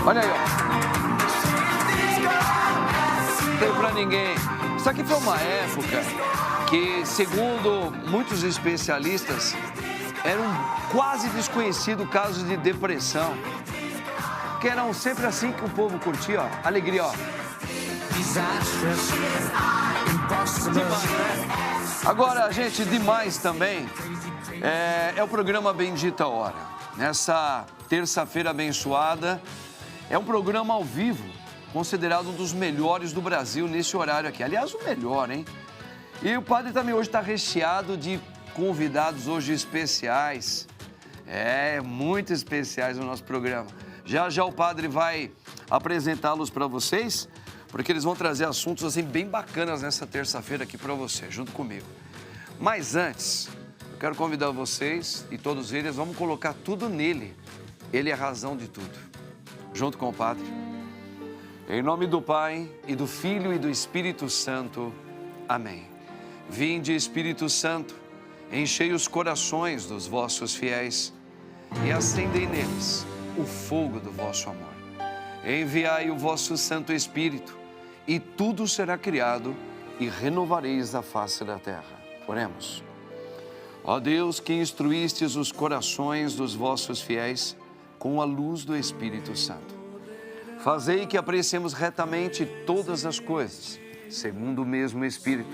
Olha aí, ó. Não tem pra ninguém. Isso aqui foi uma época que, segundo muitos especialistas, era um quase desconhecido caso de depressão. Que eram sempre assim que o povo curtia, ó. Alegria, ó. Demais, né? Agora, gente, demais também é o programa Bendita Hora. Nessa terça-feira abençoada, é um programa ao vivo, considerado um dos melhores do Brasil nesse horário aqui. Aliás, o melhor, hein? E o padre também hoje está recheado de convidados hoje especiais. Muito especiais no nosso programa. Já já o padre vai apresentá-los para vocês, porque eles vão trazer assuntos assim bem bacanas nessa terça-feira aqui para você, junto comigo. Mas antes, eu quero convidar vocês e todos eles, vamos colocar tudo nele. Ele é a razão de tudo. Junto com o padre. Em nome do Pai, e do Filho e do Espírito Santo. Amém. Vinde, Espírito Santo, enchei os corações dos vossos fiéis e acendei neles o fogo do vosso amor. Enviai o vosso Santo Espírito, e tudo será criado, e renovareis a face da terra. Oremos. Ó Deus, que instruístes os corações dos vossos fiéis com a luz do Espírito Santo. Fazei que apreciemos retamente todas as coisas, segundo o mesmo Espírito,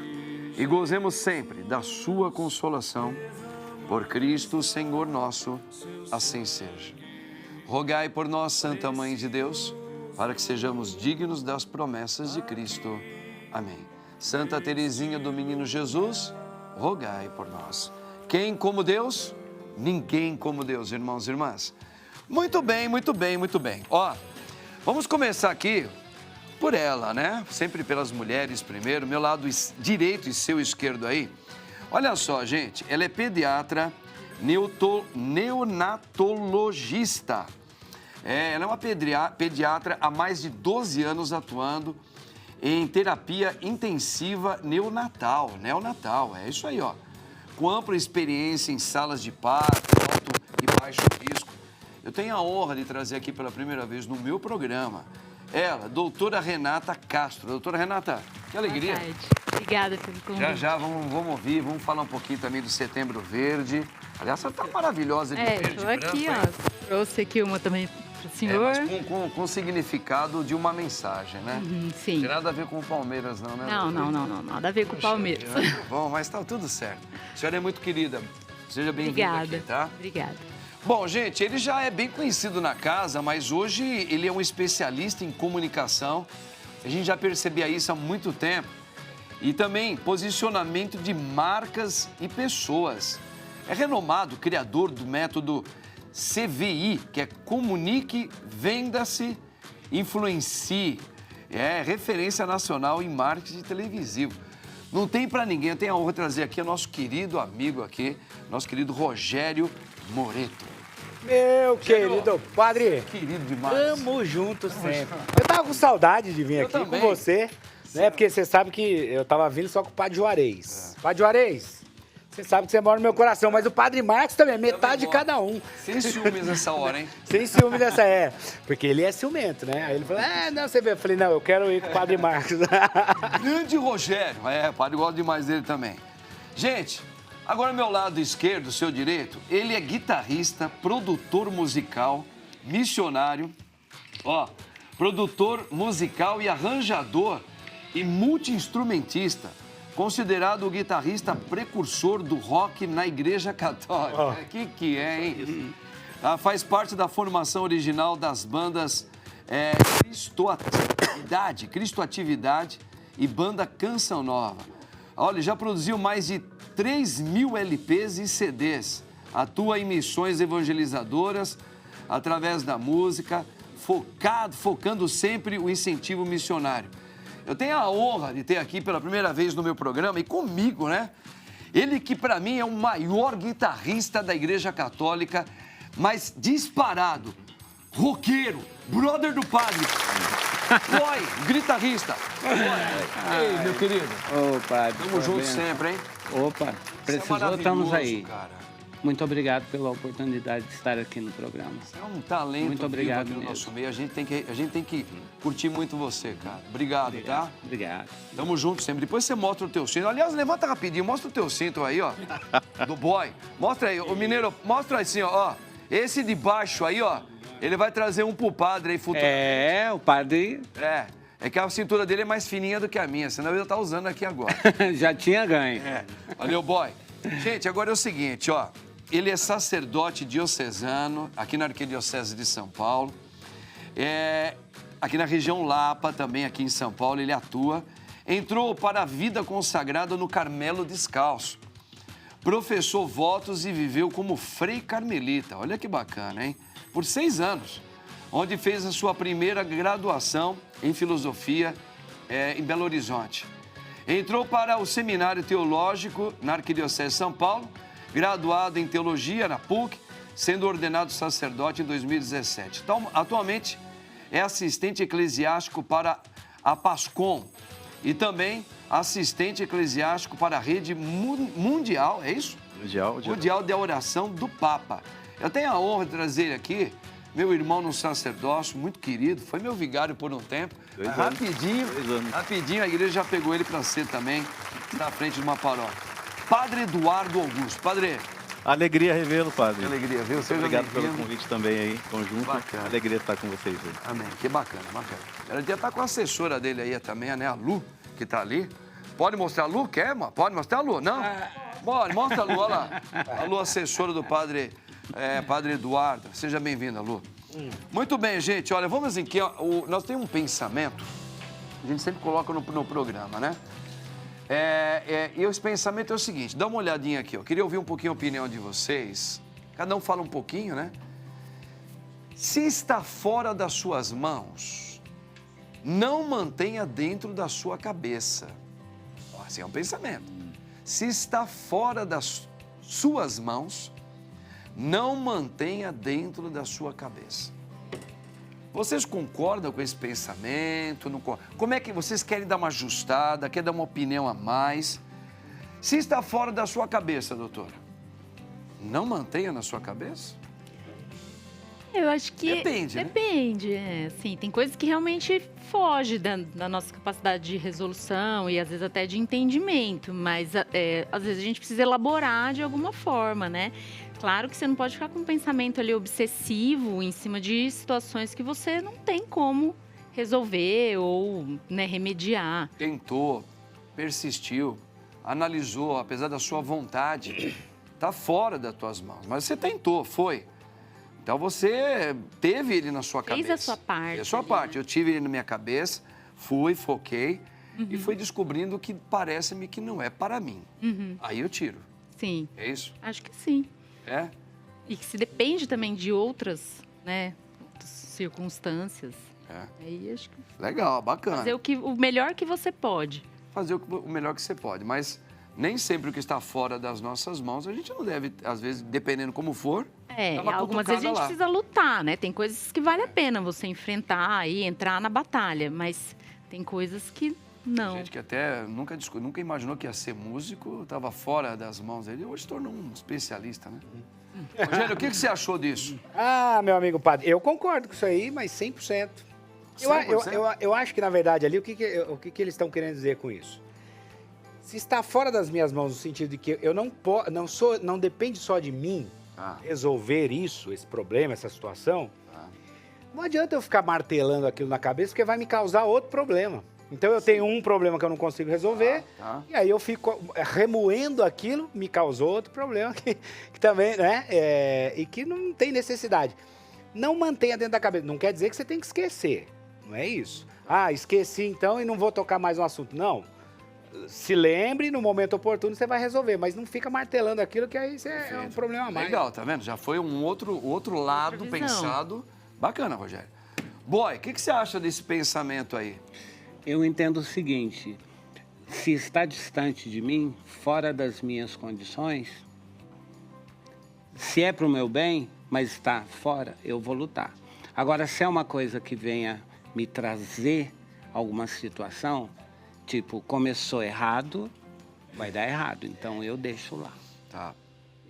e gozemos sempre da sua consolação. Por Cristo, Senhor nosso, assim seja. Rogai por nós, Santa Mãe de Deus, para que sejamos dignos das promessas de Cristo. Amém. Santa Teresinha do Menino Jesus, rogai por nós. Quem como Deus? Ninguém como Deus, irmãos e irmãs. Muito bem, muito bem, muito bem. Ó, vamos começar aqui por ela, né? Sempre pelas mulheres primeiro, meu lado direito e seu esquerdo aí. Olha só, gente, ela é pediatra, neonatologista. Ela é uma pediatra há mais de 12 anos atuando em terapia intensiva neonatal, é isso aí, ó. Com ampla experiência em salas de parto, alto e baixo risco. Eu tenho a honra de trazer aqui pela primeira vez no meu programa ela, doutora Renata Castro. Doutora Renata, que alegria. Boa tarde. Obrigada pelo convite. Já, vamos ouvir, vamos falar um pouquinho também do Setembro Verde. Aliás, você tá maravilhosa de verde, estou aqui, branco, ó. Trouxe aqui uma também para o senhor. Mas com significado de uma mensagem, né? Sim. Não tem nada a ver com o Palmeiras, não, né? Não, nada a ver com o Palmeiras. Bom, mas tá tudo certo. A senhora é muito querida. Seja bem-vinda aqui, tá? Obrigada. Bom, gente, ele já é bem conhecido na casa, mas hoje ele é um especialista em comunicação. A gente já percebia isso há muito tempo. E também posicionamento de marcas e pessoas. É renomado criador do método CVI, que é Comunique, Venda-se, Influencie. É referência nacional em marketing televisivo. Não tem para ninguém. Eu tenho a honra de trazer aqui o nosso querido amigo aqui, nosso querido Rogério Moreto. Meu querido padre. Querido demais. Tamo junto sempre. Eu tava com saudade de vir aqui também. com você, né? Porque você sabe que eu tava vindo só com o Padre Juarez. Padre Juarez, você sabe que você mora no meu coração, mas o Padre Marcos também, metade de cada um. Sem ciúmes nessa hora, hein? Sem ciúme dessa, porque ele é ciumento, né? Aí ele falou, não, você vê. Eu falei, não, eu quero ir com o Padre Marcos. Grande Rogério. O padre gosta demais dele também. Gente, agora meu lado esquerdo, seu direito, ele é guitarrista, produtor musical, missionário, produtor musical e arranjador e multi-instrumentista, considerado o guitarrista precursor do rock na Igreja Católica. Que é, hein? Faz parte da formação original das bandas Cristoatividade e Banda Canção Nova. Olha, já produziu mais de 3.000 LPs e CDs. Atua em missões evangelizadoras através da música, focando sempre o incentivo missionário. Eu tenho a honra de ter aqui pela primeira vez no meu programa e comigo, né? Ele que para mim é o maior guitarrista da Igreja Católica, mas disparado, roqueiro, brother do padre. Oi, guitarrista. Ei, meu querido. Ô, padre. Tamo juntos sempre, hein? Opa, Você precisou, é estamos aí. cara. Muito obrigado pela oportunidade de estar aqui no programa. Você é um talento Muito obrigado vivo aqui no mesmo. nosso meio. A gente tem que curtir muito você, cara. Obrigado, tá? Obrigado. Tamo junto sempre. Depois você mostra o teu cinto. Aliás, levanta rapidinho, mostra o teu cinto aí, ó. Do boy. Mostra aí, o mineiro, mostra assim, ó. Esse de baixo aí, ó. Ele vai trazer um pro padre aí futuro. O padre É que a cintura dele é mais fininha do que a minha, senão eu ia estar usando aqui agora. já tinha ganho. Valeu, boy. Gente, agora é o seguinte, ó. Ele é sacerdote diocesano aqui na Arquidiocese de São Paulo. Aqui na região Lapa, também aqui em São Paulo, ele atua. Entrou para a vida consagrada no Carmelo Descalço. Professou votos e viveu como frei carmelita. Olha que bacana, hein? Por 6 anos, onde fez a sua primeira graduação em filosofia em Belo Horizonte. Entrou para o Seminário Teológico na Arquidiocese de São Paulo, graduado em Teologia na PUC, sendo ordenado sacerdote em 2017. Então, atualmente, é assistente eclesiástico para a PASCOM e também assistente eclesiástico para a rede mundial, é isso? Mundial de Oração do Papa. Eu tenho a honra de trazer aqui meu irmão no sacerdócio, muito querido, foi meu vigário por um tempo. Rapidinho, a igreja já pegou ele para ser também, está à frente de uma paróquia. Padre Eduardo Augusto. Padre. Alegria revê-lo, padre. Que alegria, viu? Seja Obrigado pelo bem-vindo. convite também aí, conjunto. Bacana. Alegria estar com vocês aí. Amém, que bacana, bacana. Ela já está com a assessora dele aí também, né? A Lu, que está ali. Pode mostrar a Lu? Quer, mano? Pode mostrar a Lu? Não? Pode, mostra a Lu, olha lá. A Lu, assessora do padre Eduardo. Seja bem-vinda, Lu. Muito bem, gente. Olha, vamos aqui. Ó, nós temos um pensamento, a gente sempre coloca no programa, né? E esse pensamento é o seguinte, dá uma olhadinha aqui, ó. Queria ouvir um pouquinho a opinião de vocês. Cada um fala um pouquinho, né? Se está fora das suas mãos, não mantenha dentro da sua cabeça. Assim é um pensamento. Se está fora das suas mãos, não mantenha dentro da sua cabeça. Vocês concordam com esse pensamento? Não? Como é que vocês querem dar uma ajustada, querem dar uma opinião a mais? Se está fora da sua cabeça, doutora, não mantenha na sua cabeça? Eu acho que... Depende, né? Depende, assim, tem coisas que realmente fogem da nossa capacidade de resolução e às vezes até de entendimento, mas às vezes a gente precisa elaborar de alguma forma, né? Claro que você não pode ficar com um pensamento ali obsessivo em cima de situações que você não tem como resolver ou, né, remediar. Tentou, persistiu, analisou, apesar da sua vontade, está fora das tuas mãos, mas você tentou, foi. Então você teve ele na sua cabeça. Fez a sua parte. Fez a sua ali, parte. né? Eu tive ele na minha cabeça, fui, foquei e fui descobrindo que parece-me que não é para mim. Aí eu tiro. Sim. É isso? Acho que sim. É? E que se depende também de outras, né, circunstâncias. Aí acho que Legal, bacana. fazer o melhor que você pode. Fazer o melhor que você pode, mas nem sempre o que está fora das nossas mãos, a gente não deve, às vezes, dependendo como for, dar uma Algumas vezes a gente cutucada lá. precisa lutar, né? Tem coisas que vale a pena você enfrentar e entrar na batalha, mas tem coisas que não. Gente que até nunca imaginou que ia ser músico, estava fora das mãos dele, hoje se tornou um especialista, né? Rogério, o que você achou disso? Ah, meu amigo padre, eu concordo com isso aí, mas 100%. 100%? Eu acho que, na verdade, ali, o que eles estão querendo dizer com isso? Se está fora das minhas mãos, no sentido de que eu não depende só de mim resolver isso, esse problema, essa situação, não adianta eu ficar martelando aquilo na cabeça, porque vai me causar outro problema. Então, eu tenho um problema que eu não consigo resolver, e aí eu fico remoendo aquilo, me causou outro problema que também, né? E que não tem necessidade. Não mantenha dentro da cabeça. Não quer dizer que você tem que esquecer. Não é isso. Ah, esqueci então e não vou tocar mais no assunto. Não. Se lembre, no momento oportuno você vai resolver, mas não fica martelando aquilo, que aí é um problema a mais. Legal, tá vendo? Já foi um outro lado visão. pensado. Bacana, Rogério. Boy, o que você acha desse pensamento aí? Eu entendo o seguinte, se está distante de mim, fora das minhas condições, se é para o meu bem, mas está fora, eu vou lutar. Agora, se é uma coisa que venha me trazer alguma situação, tipo, começou errado, vai dar errado, então eu deixo lá. Tá.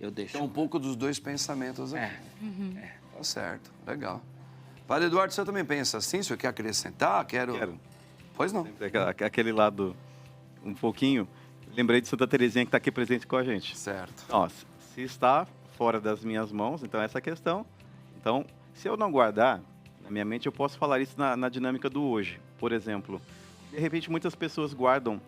eu deixo. Então, um pouco dos dois pensamentos aqui. Tá certo, legal. Padre Eduardo, você também pensa assim? O senhor quer acrescentar? Quero. Pois não. Aquele lado, um pouquinho. Lembrei de Santa Teresinha que está aqui presente com a gente. Certo. Ó, se está fora das minhas mãos, então essa é a questão. Então, se eu não guardar, na minha mente eu posso falar isso na dinâmica do hoje. Por exemplo, de repente muitas pessoas guardam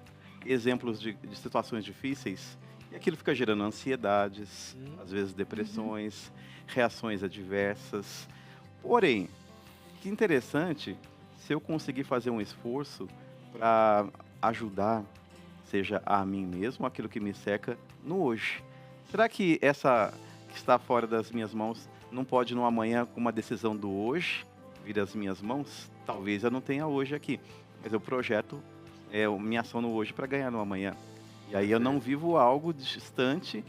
exemplos de situações difíceis e aquilo fica gerando ansiedades, às vezes depressões, reações adversas. Porém, que interessante se eu conseguir fazer um esforço para ajudar, seja a mim mesmo, aquilo que me cerca, no hoje. Será que essa que está fora das minhas mãos não pode, no amanhã, com uma decisão do hoje, vir às minhas mãos? Talvez eu não tenha hoje aqui, mas eu projeto minha ação no hoje para ganhar no amanhã. E aí eu não vivo algo distante,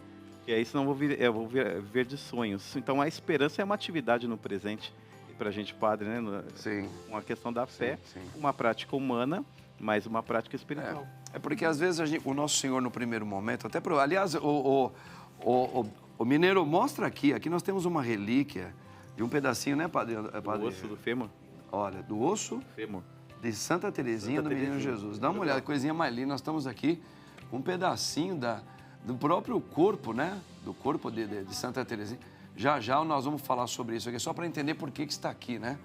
e aí senão eu vou viver de sonhos. Então a esperança é uma atividade no presente. E para a gente, padre, né? Sim. Uma questão da fé, Sim. uma prática humana, mas uma prática espiritual. É porque às vezes o nosso Senhor no primeiro momento, aliás, o Mineiro mostra aqui nós temos uma relíquia de um pedacinho, né, padre? Do osso do fêmur. Olha, do osso Fêmur. de Santa Teresinha do Menino Jesus. Dá uma olhada, coisinha mais linda, nós estamos aqui com um pedacinho do próprio corpo, né? Do corpo de Santa Teresinha. Já nós vamos falar sobre isso aqui, só para entender por que está aqui, né?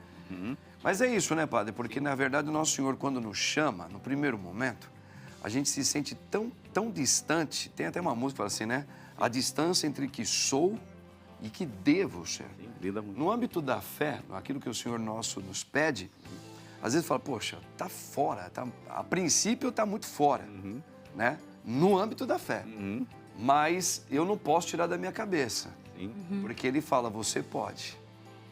Mas é isso, né, padre? Porque, na verdade, o nosso Senhor, quando nos chama, no primeiro momento, a gente se sente tão distante. Tem até uma música que fala assim, né? A distância entre que sou e que devo ser. Sim, linda muito. No âmbito da fé, aquilo que o Senhor nosso nos pede, às vezes fala, poxa, tá fora, a princípio tá muito fora, né? No âmbito da fé. Mas eu não posso tirar da minha cabeça. Sim. Porque ele fala, você pode.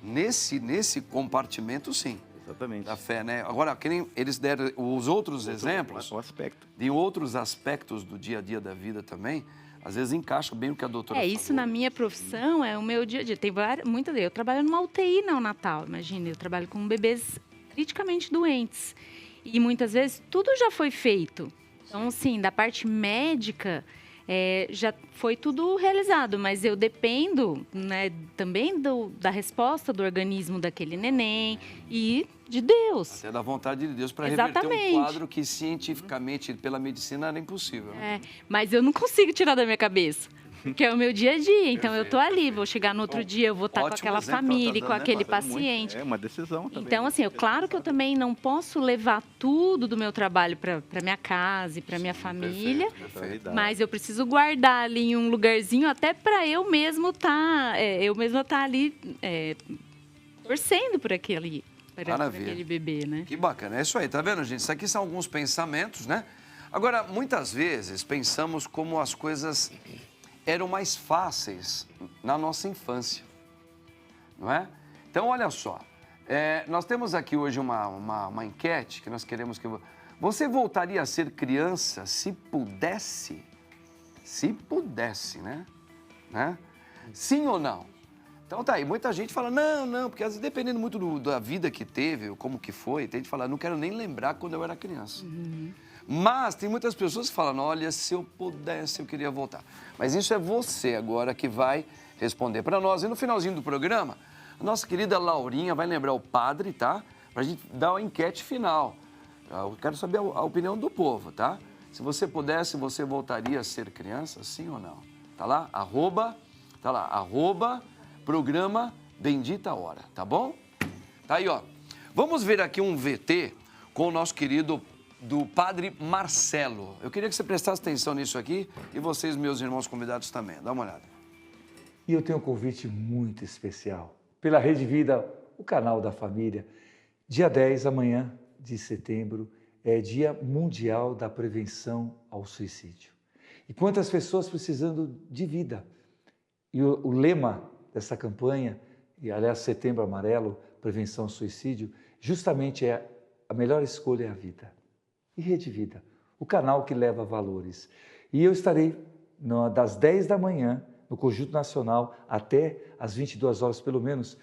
Nesse compartimento, sim. Exatamente. Da fé, né? Agora, que nem eles deram os outros exemplos, O aspecto. de outros aspectos do dia a dia da vida também, às vezes encaixa bem o que a doutora falou. Isso na minha profissão é o meu dia a dia. Tem muitas vezes. Eu trabalho numa UTI neonatal, imagina. Eu trabalho com bebês criticamente doentes. E muitas vezes tudo já foi feito. Então, assim, da parte médica, já foi tudo realizado, mas eu dependo, né, também da resposta do organismo daquele neném e de Deus. Até da vontade de Deus para reverter um quadro que cientificamente, pela medicina, era impossível. Né? Mas eu não consigo tirar da minha cabeça. Que é o meu dia a dia, então eu tô ali, vou chegar no outro dia, eu vou estar com aquela família, com aquele paciente. É uma decisão também. Então, assim, claro que eu também não posso levar tudo do meu trabalho para minha casa e para minha família, Perfeito. mas eu preciso guardar ali em um lugarzinho até para eu mesma estar ali torcendo por aquele bebê, né? Que bacana, é isso aí, tá vendo, gente? Isso aqui são alguns pensamentos, né? Agora, muitas vezes pensamos como as coisas eram mais fáceis na nossa infância, não é? Então, olha só, nós temos aqui hoje uma enquete que nós queremos que... Você voltaria a ser criança se pudesse? Se pudesse, né? Sim ou não? Então tá aí, muita gente fala, não, porque às vezes dependendo muito da vida que teve, ou como que foi, tem gente que fala, não quero nem lembrar quando eu era criança. Mas tem muitas pessoas que falam, olha, se eu pudesse, eu queria voltar. Mas isso é você agora que vai responder para nós. E no finalzinho do programa, a nossa querida Laurinha vai lembrar o padre, tá? Pra gente dar uma enquete final. Eu quero saber a opinião do povo, tá? Se você pudesse, você voltaria a ser criança, sim ou não? Tá lá? @ programa Bendita Hora, tá bom? Tá aí, ó. Vamos ver aqui um VT com o nosso querido do Padre Marcelo. Eu queria que você prestasse atenção nisso aqui e vocês, meus irmãos convidados também. Dá uma olhada. E eu tenho um convite muito especial. Pela Rede Vida, o canal da família. Dia 10, amanhã de setembro, é Dia Mundial da Prevenção ao Suicídio. E quantas pessoas precisando de vida. E o lema dessa campanha, e aliás, Setembro Amarelo, Prevenção ao Suicídio, justamente a melhor escolha é a vida. E Rede Vida, o canal que leva valores. E eu estarei das 10 da manhã, no Conjunto Nacional, até às 22 horas, pelo menos,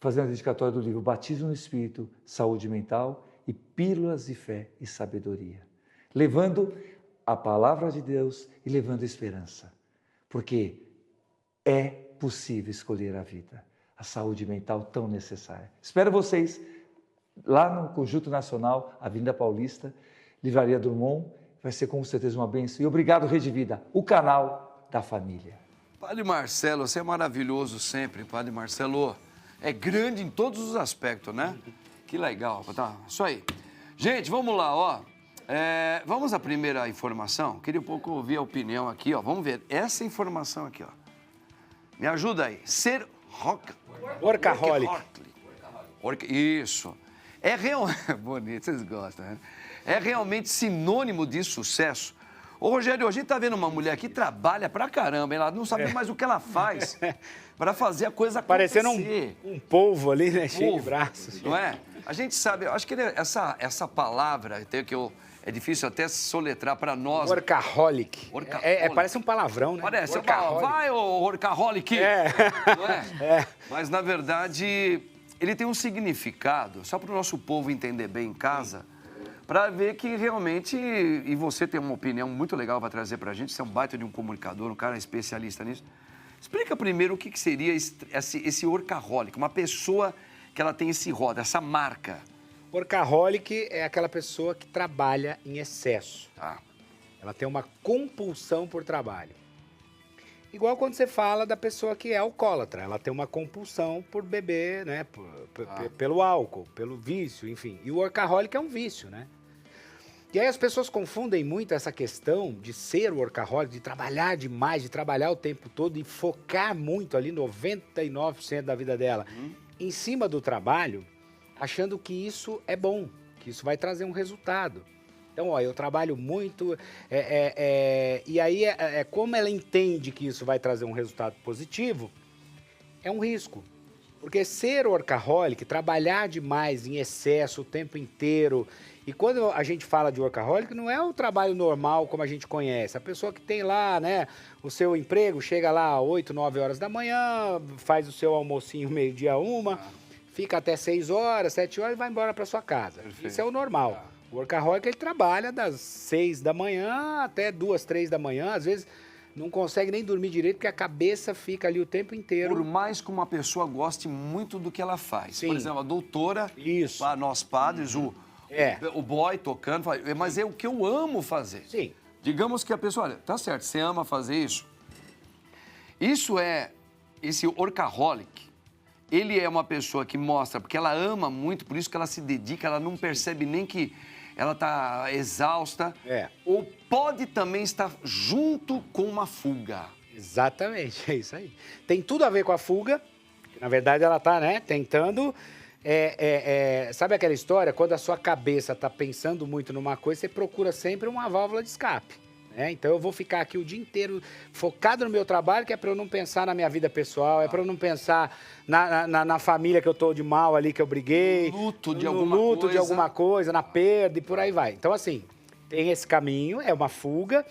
fazendo a dedicatória do livro Batismo no Espírito, Saúde Mental e Pílulas de Fé e Sabedoria. Levando a palavra de Deus e levando a esperança. Porque é possível escolher a vida, a saúde mental tão necessária. Espero vocês lá no Conjunto Nacional, Avenida Paulista, Livraria Drummond. Vai ser com certeza uma bênção. E obrigado, Rede Vida, o canal da família. Padre Marcelo, você é maravilhoso sempre, Padre Marcelo. É grande em todos os aspectos, né? Que legal. Tá, isso aí. Gente, vamos lá, ó. Vamos à primeira informação. Queria um pouco ouvir a opinião aqui, ó. Vamos ver essa informação aqui, ó. Me ajuda aí. Ser Workaholic. Isso. É realmente... Bonito, vocês gostam, né? É realmente sinônimo de sucesso. Ô, Rogério, a gente tá vendo uma mulher que trabalha pra caramba, ela não sabe mais o que ela faz para fazer a coisa acontecer. Parecendo um polvo ali, né? Cheio de braços. Não é? A gente sabe, eu acho que essa palavra, é difícil até soletrar para nós. Workaholic. Parece um palavrão, né? Parece, vai, ô workaholic! Não é? Mas, na verdade, ele tem um significado, só para o nosso povo entender bem em casa, para ver que realmente, e você tem uma opinião muito legal para trazer para a gente, você é um baita de um comunicador, um cara especialista nisso. Explica primeiro o que seria esse workaholic, uma pessoa que ela tem esse rótulo, essa marca. Workaholic é aquela pessoa que trabalha em excesso. Tá. Ela tem uma compulsão por trabalho. Igual quando você fala da pessoa que é alcoólatra, ela tem uma compulsão por beber, né? Pelo álcool, pelo vício, enfim. E o workaholic é um vício, né? E aí as pessoas confundem muito essa questão de ser workaholic, de trabalhar demais, de trabalhar o tempo todo e focar muito ali, 99% da vida dela, em cima do trabalho, achando que isso é bom, que isso vai trazer um resultado. Então, ó, eu trabalho muito, e aí como ela entende que isso vai trazer um resultado positivo, é um risco. Porque ser workaholic, trabalhar demais em excesso o tempo inteiro, e quando a gente fala de workaholic, não é o trabalho normal como a gente conhece. A pessoa que tem lá, né, o seu emprego, chega lá às 8, 9 horas da manhã, faz o seu almocinho meio-dia, fica até 6 horas, 7 horas e vai embora para sua casa. Perfeito. Isso é o normal. O workaholic, ele trabalha das 6 da manhã até 2, 3 da manhã, às vezes não consegue nem dormir direito, porque a cabeça fica ali o tempo inteiro. Por mais que uma pessoa goste muito do que ela faz. Sim. Por exemplo, a doutora, nós padres, o boy tocando, mas é o que eu amo fazer. Sim. Digamos que a pessoa, olha, tá certo, você ama fazer isso. Esse workaholic, ele é uma pessoa que mostra, porque ela ama muito, por isso que ela se dedica, ela não percebe nem que ela está exausta. Ou pode também estar junto com uma fuga. Exatamente, é isso aí. Tem tudo a ver com a fuga, que na verdade ela está, né, tentando... sabe aquela história? Quando a sua cabeça está pensando muito numa coisa, você procura sempre uma válvula de escape. Então eu vou ficar aqui o dia inteiro focado no meu trabalho, que é para eu não pensar na minha vida pessoal, é para eu não pensar na família que eu tô de mal ali, que eu briguei. No luto de alguma coisa, na perda e por aí vai. Então assim, tem esse caminho, é uma fuga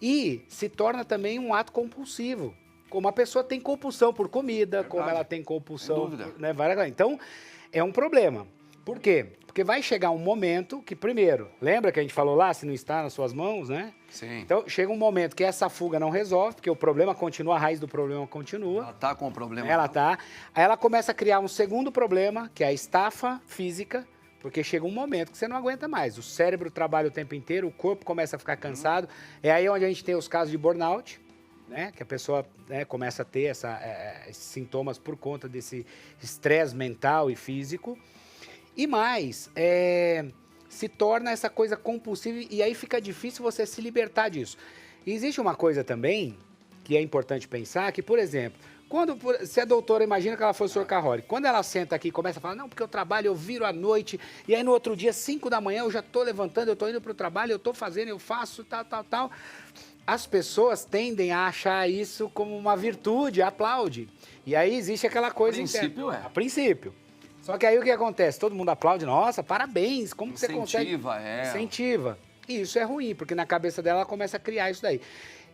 e se torna também um ato compulsivo. Como a pessoa tem compulsão por comida, como ela tem compulsão... Né, então, é um problema. Por quê? Porque vai chegar um momento que, primeiro, lembra que a gente falou lá, se não está nas suas mãos, né? Sim. Então, chega um momento que essa fuga não resolve, porque o problema continua, a raiz do problema continua. Ela está com o problema. Ela está. Aí ela começa a criar um segundo problema, que é a estafa física, porque chega um momento que você não aguenta mais. O cérebro trabalha o tempo inteiro, o corpo começa a ficar cansado. É aí onde a gente tem os casos de burnout, né? Que a pessoa, né, começa a ter esses sintomas por conta desse estresse mental e físico. E mais, se torna essa coisa compulsiva e aí fica difícil você se libertar disso. E existe uma coisa também que é importante pensar, que, por exemplo, se a doutora, imagina que ela fosse workaholic, quando ela senta aqui e começa a falar, não, porque eu trabalho, eu viro à noite, e aí no outro dia, 5 da manhã, eu já estou levantando, eu estou indo para o trabalho, eu estou fazendo, eu faço, tal. As pessoas tendem a achar isso como uma virtude, aplaude. E aí existe aquela coisa... A princípio. Só que aí o que acontece? Todo mundo aplaude, nossa, parabéns, como que você consegue... Incentiva. E isso é ruim, porque na cabeça dela ela começa a criar isso daí.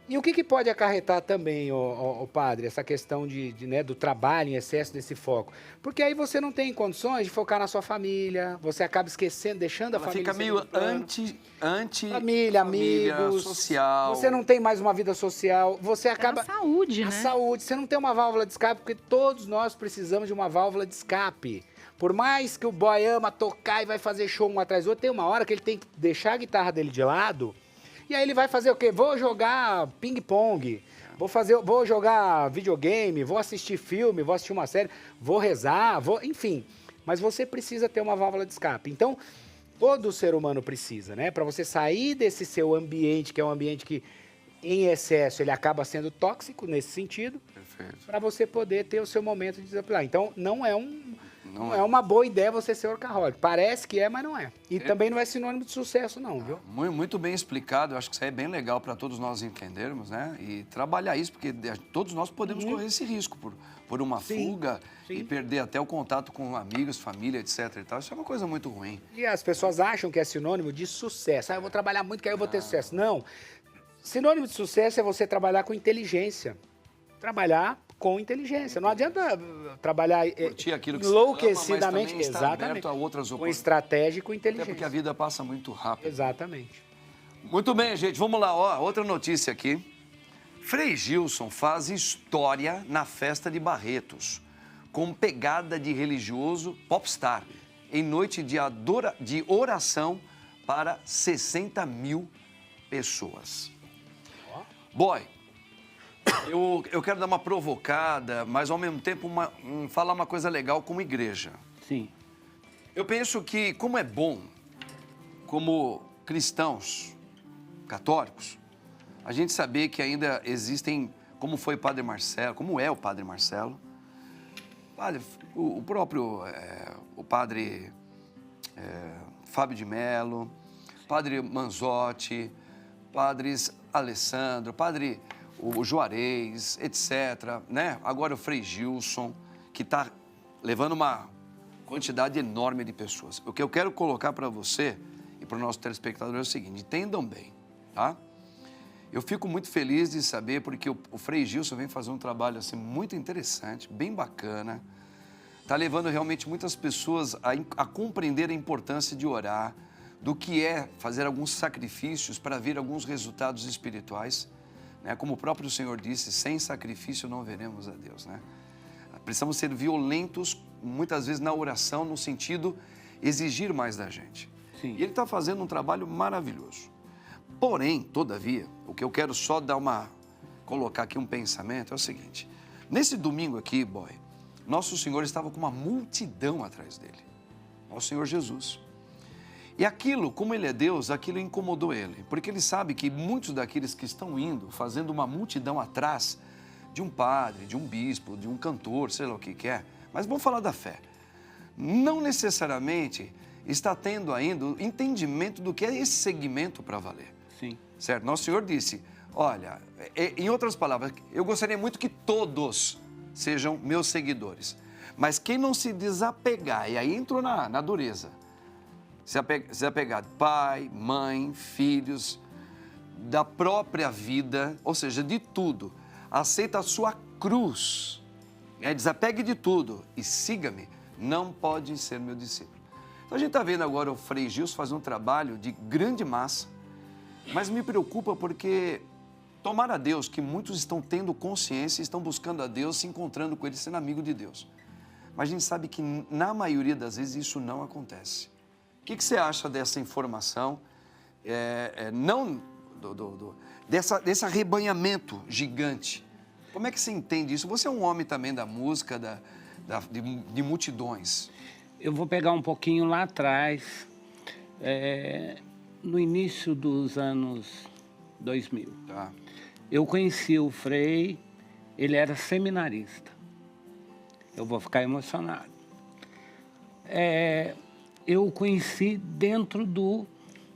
E o que pode acarretar também, o padre, essa questão né, do trabalho em excesso desse foco? Porque aí você não tem condições de focar na sua família, você acaba esquecendo, deixando a Ela família... fica meio anti família, amigos, social. Você não tem mais uma vida social, você acaba... A saúde, né? A saúde, você não tem uma válvula de escape, porque todos nós precisamos de uma válvula de escape. Por mais que o boy ama tocar e vai fazer show um atrás do outro, tem uma hora que ele tem que deixar a guitarra dele de lado, e aí ele vai fazer o quê? Vou jogar ping-pong, vou jogar videogame, vou assistir filme, vou assistir uma série, vou rezar, enfim. Mas você precisa ter uma válvula de escape. Então, todo ser humano precisa, né? Para você sair desse seu ambiente, que é um ambiente que, em excesso, ele acaba sendo tóxico nesse sentido, para você poder ter o seu momento de desapelar. Então, não é uma boa ideia você ser workaholic. Parece que é, mas não é. E também não é sinônimo de sucesso, não, viu? Muito bem explicado. Eu acho que isso aí é bem legal para todos nós entendermos, né? E trabalhar isso, porque todos nós podemos correr esse risco por uma fuga e perder até o contato com amigos, família, etc. e tal. Isso é uma coisa muito ruim. E as pessoas acham que é sinônimo de sucesso. Eu vou trabalhar muito que aí eu vou ter sucesso. Não. Sinônimo de sucesso é você trabalhar com inteligência. Trabalhar com inteligência. Não adianta trabalhar enlouquecidamente, ama, mas exatamente, a outras com estratégia e com inteligência. Até porque a vida passa muito rápido. Exatamente. Muito bem, gente. Vamos lá. Ó, outra notícia aqui. Frei Gilson faz história na festa de Barretos, com pegada de religioso popstar, em noite de oração para 60 mil pessoas. Boy, eu quero dar uma provocada, mas ao mesmo tempo falar uma coisa legal como igreja. Sim. Eu penso que, como é bom, como cristãos católicos, a gente saber que ainda existem, como foi o Padre Marcelo, como é o Padre Marcelo, o próprio o Padre Fábio de Mello, Padre Manzotti, Padres Alessandro, Padre o Juarez, etc., né? Agora o Frei Gilson, que está levando uma quantidade enorme de pessoas. O que eu quero colocar para você e para o nosso telespectador é o seguinte: entendam bem, tá? Eu fico muito feliz de saber, porque o Frei Gilson vem fazer um trabalho assim, muito interessante, bem bacana. Está levando realmente muitas pessoas a compreender a importância de orar, do que é fazer alguns sacrifícios para ver alguns resultados espirituais. Né? Como o próprio Senhor disse, sem sacrifício não veremos a Deus. Né? Precisamos ser violentos, muitas vezes, na oração, no sentido exigir mais da gente. Sim. E ele está fazendo um trabalho maravilhoso. Porém, todavia, o que eu quero só colocar aqui um pensamento é o seguinte: nesse domingo aqui, boy, Nosso Senhor estava com uma multidão atrás dele. Nosso Senhor Jesus. E aquilo, como ele é Deus, aquilo incomodou ele, porque ele sabe que muitos daqueles que estão indo, fazendo uma multidão atrás de um padre, de um bispo, de um cantor, sei lá o que quer, mas vamos falar da fé, não necessariamente está tendo ainda o entendimento do que é esse segmento para valer. Sim. Certo? Nosso Senhor disse, olha, em outras palavras, eu gostaria muito que todos sejam meus seguidores, mas quem não se desapegar, e aí entrou na dureza, se apegar de pai, mãe, filhos, da própria vida, ou seja, de tudo, aceita a sua cruz, desapegue de tudo e siga-me, não pode ser meu discípulo. Então a gente está vendo agora o Frei Gilson fazer um trabalho de grande massa, mas me preocupa porque tomara a Deus que muitos estão tendo consciência, estão buscando a Deus, se encontrando com Ele, sendo amigo de Deus. Mas a gente sabe que na maioria das vezes isso não acontece. O que você acha dessa informação, desse arrebanhamento gigante? Como é que você entende isso? Você é um homem também da música, de multidões. Eu vou pegar um pouquinho lá atrás, no início dos anos 2000. Tá. Eu conheci o Frei, ele era seminarista. Eu vou ficar emocionado. Eu o conheci dentro do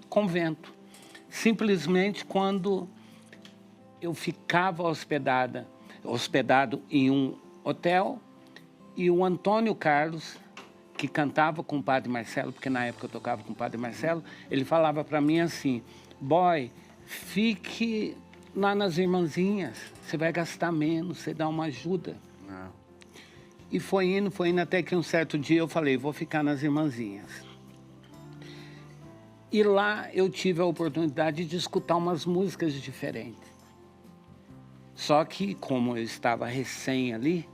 convento. Simplesmente quando eu ficava hospedado em um hotel e o Antônio Carlos, que cantava com o Padre Marcelo, porque na época eu tocava com o Padre Marcelo, ele falava para mim assim, boy, fique lá nas irmãzinhas, você vai gastar menos, você dá uma ajuda. E foi indo, até que um certo dia eu falei, vou ficar nas irmãzinhas. E lá eu tive a oportunidade de escutar umas músicas diferentes. Só que, como eu estava recente,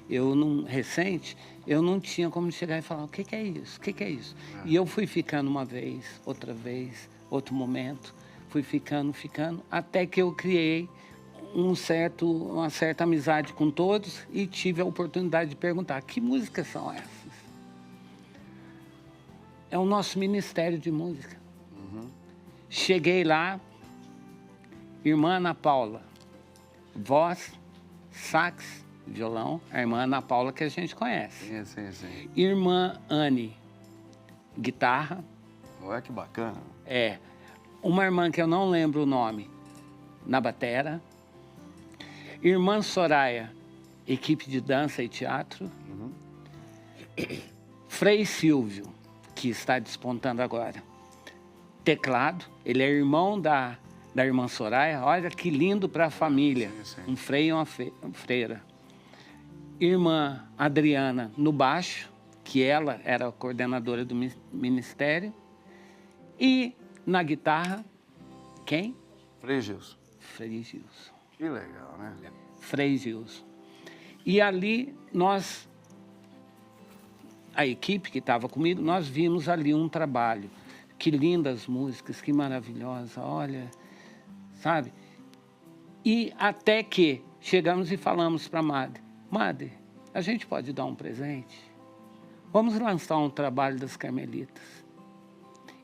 eu não tinha como chegar e falar, o que é isso? O que é isso? E eu fui ficando uma vez, outro momento, fui ficando, até que eu criei uma certa amizade com todos e tive a oportunidade de perguntar, que músicas são essas? É o nosso Ministério de Música. Cheguei lá, irmã Ana Paula, voz, sax, violão, a irmã Ana Paula que a gente conhece. Sim. Irmã Anne, guitarra. Olha que bacana. Uma irmã que eu não lembro o nome, na batera. Irmã Soraya, equipe de dança e teatro. Frei Silvio, que está despontando agora. Teclado, ele é irmão da irmã Soraya. Olha que lindo para a família. Sim. Um frei e uma freira. Irmã Adriana no baixo, que ela era a coordenadora do ministério. E na guitarra, quem? Frei Gilson. Frei Gilson. Que legal, né? Frei Gilson. E ali a equipe que estava comigo, nós vimos ali um trabalho. Que lindas músicas, que maravilhosa, olha, sabe? E até que chegamos e falamos para a Madre, a gente pode dar um presente? Vamos lançar um trabalho das Carmelitas.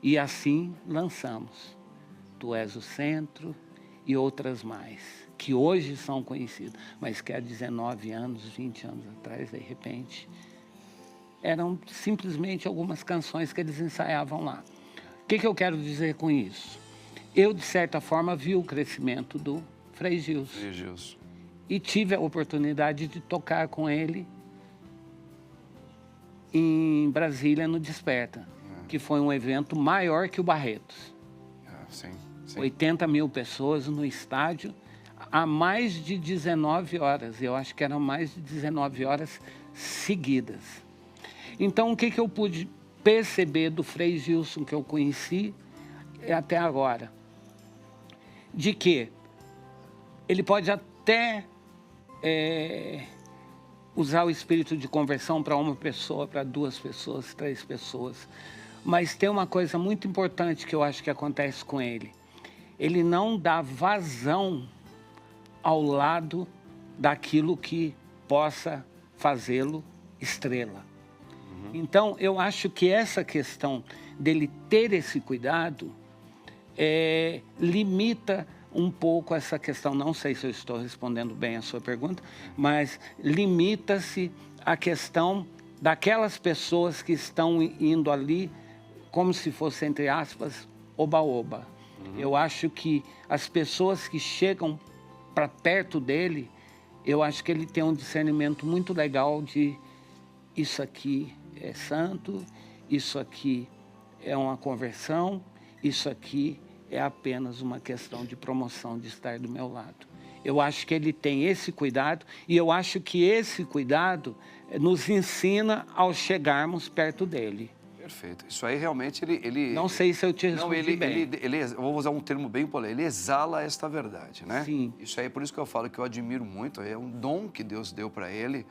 E assim lançamos. Tu és o centro e outras mais, que hoje são conhecidas, mas que há 19 anos, 20 anos atrás, de repente, eram simplesmente algumas canções que eles ensaiavam lá. O que eu quero dizer com isso? Eu, de certa forma, vi o crescimento do Frei Gilson. E tive a oportunidade de tocar com ele em Brasília, no Desperta, que foi um evento maior que o Barretos. Sim. 80 mil pessoas no estádio, há mais de 19 horas. Eu acho que eram mais de 19 horas seguidas. Então, o que eu pude perceber do Frei Gilson que eu conheci até agora? De que ele pode até usar o espírito de conversão para uma pessoa, para 2 pessoas, 3 pessoas. Mas tem uma coisa muito importante que eu acho que acontece com ele. Ele não dá vazão ao lado daquilo que possa fazê-lo estrela. Então, eu acho que essa questão dele ter esse cuidado limita um pouco essa questão. Não sei se eu estou respondendo bem a sua pergunta, mas limita-se a questão daquelas pessoas que estão indo ali como se fosse, entre aspas, oba-oba. Eu acho que as pessoas que chegam para perto dele, eu acho que ele tem um discernimento muito legal de isso aqui é santo, isso aqui é uma conversão, isso aqui é apenas uma questão de promoção de estar do meu lado. Eu acho que ele tem esse cuidado e eu acho que esse cuidado nos ensina ao chegarmos perto dele. Perfeito. Isso aí realmente ele não sei se eu te respondi bem. Eu vou usar um termo bem polêmico. Ele exala esta verdade, né? Sim. Isso aí, por isso que eu falo que eu admiro muito. É um dom que Deus deu para ele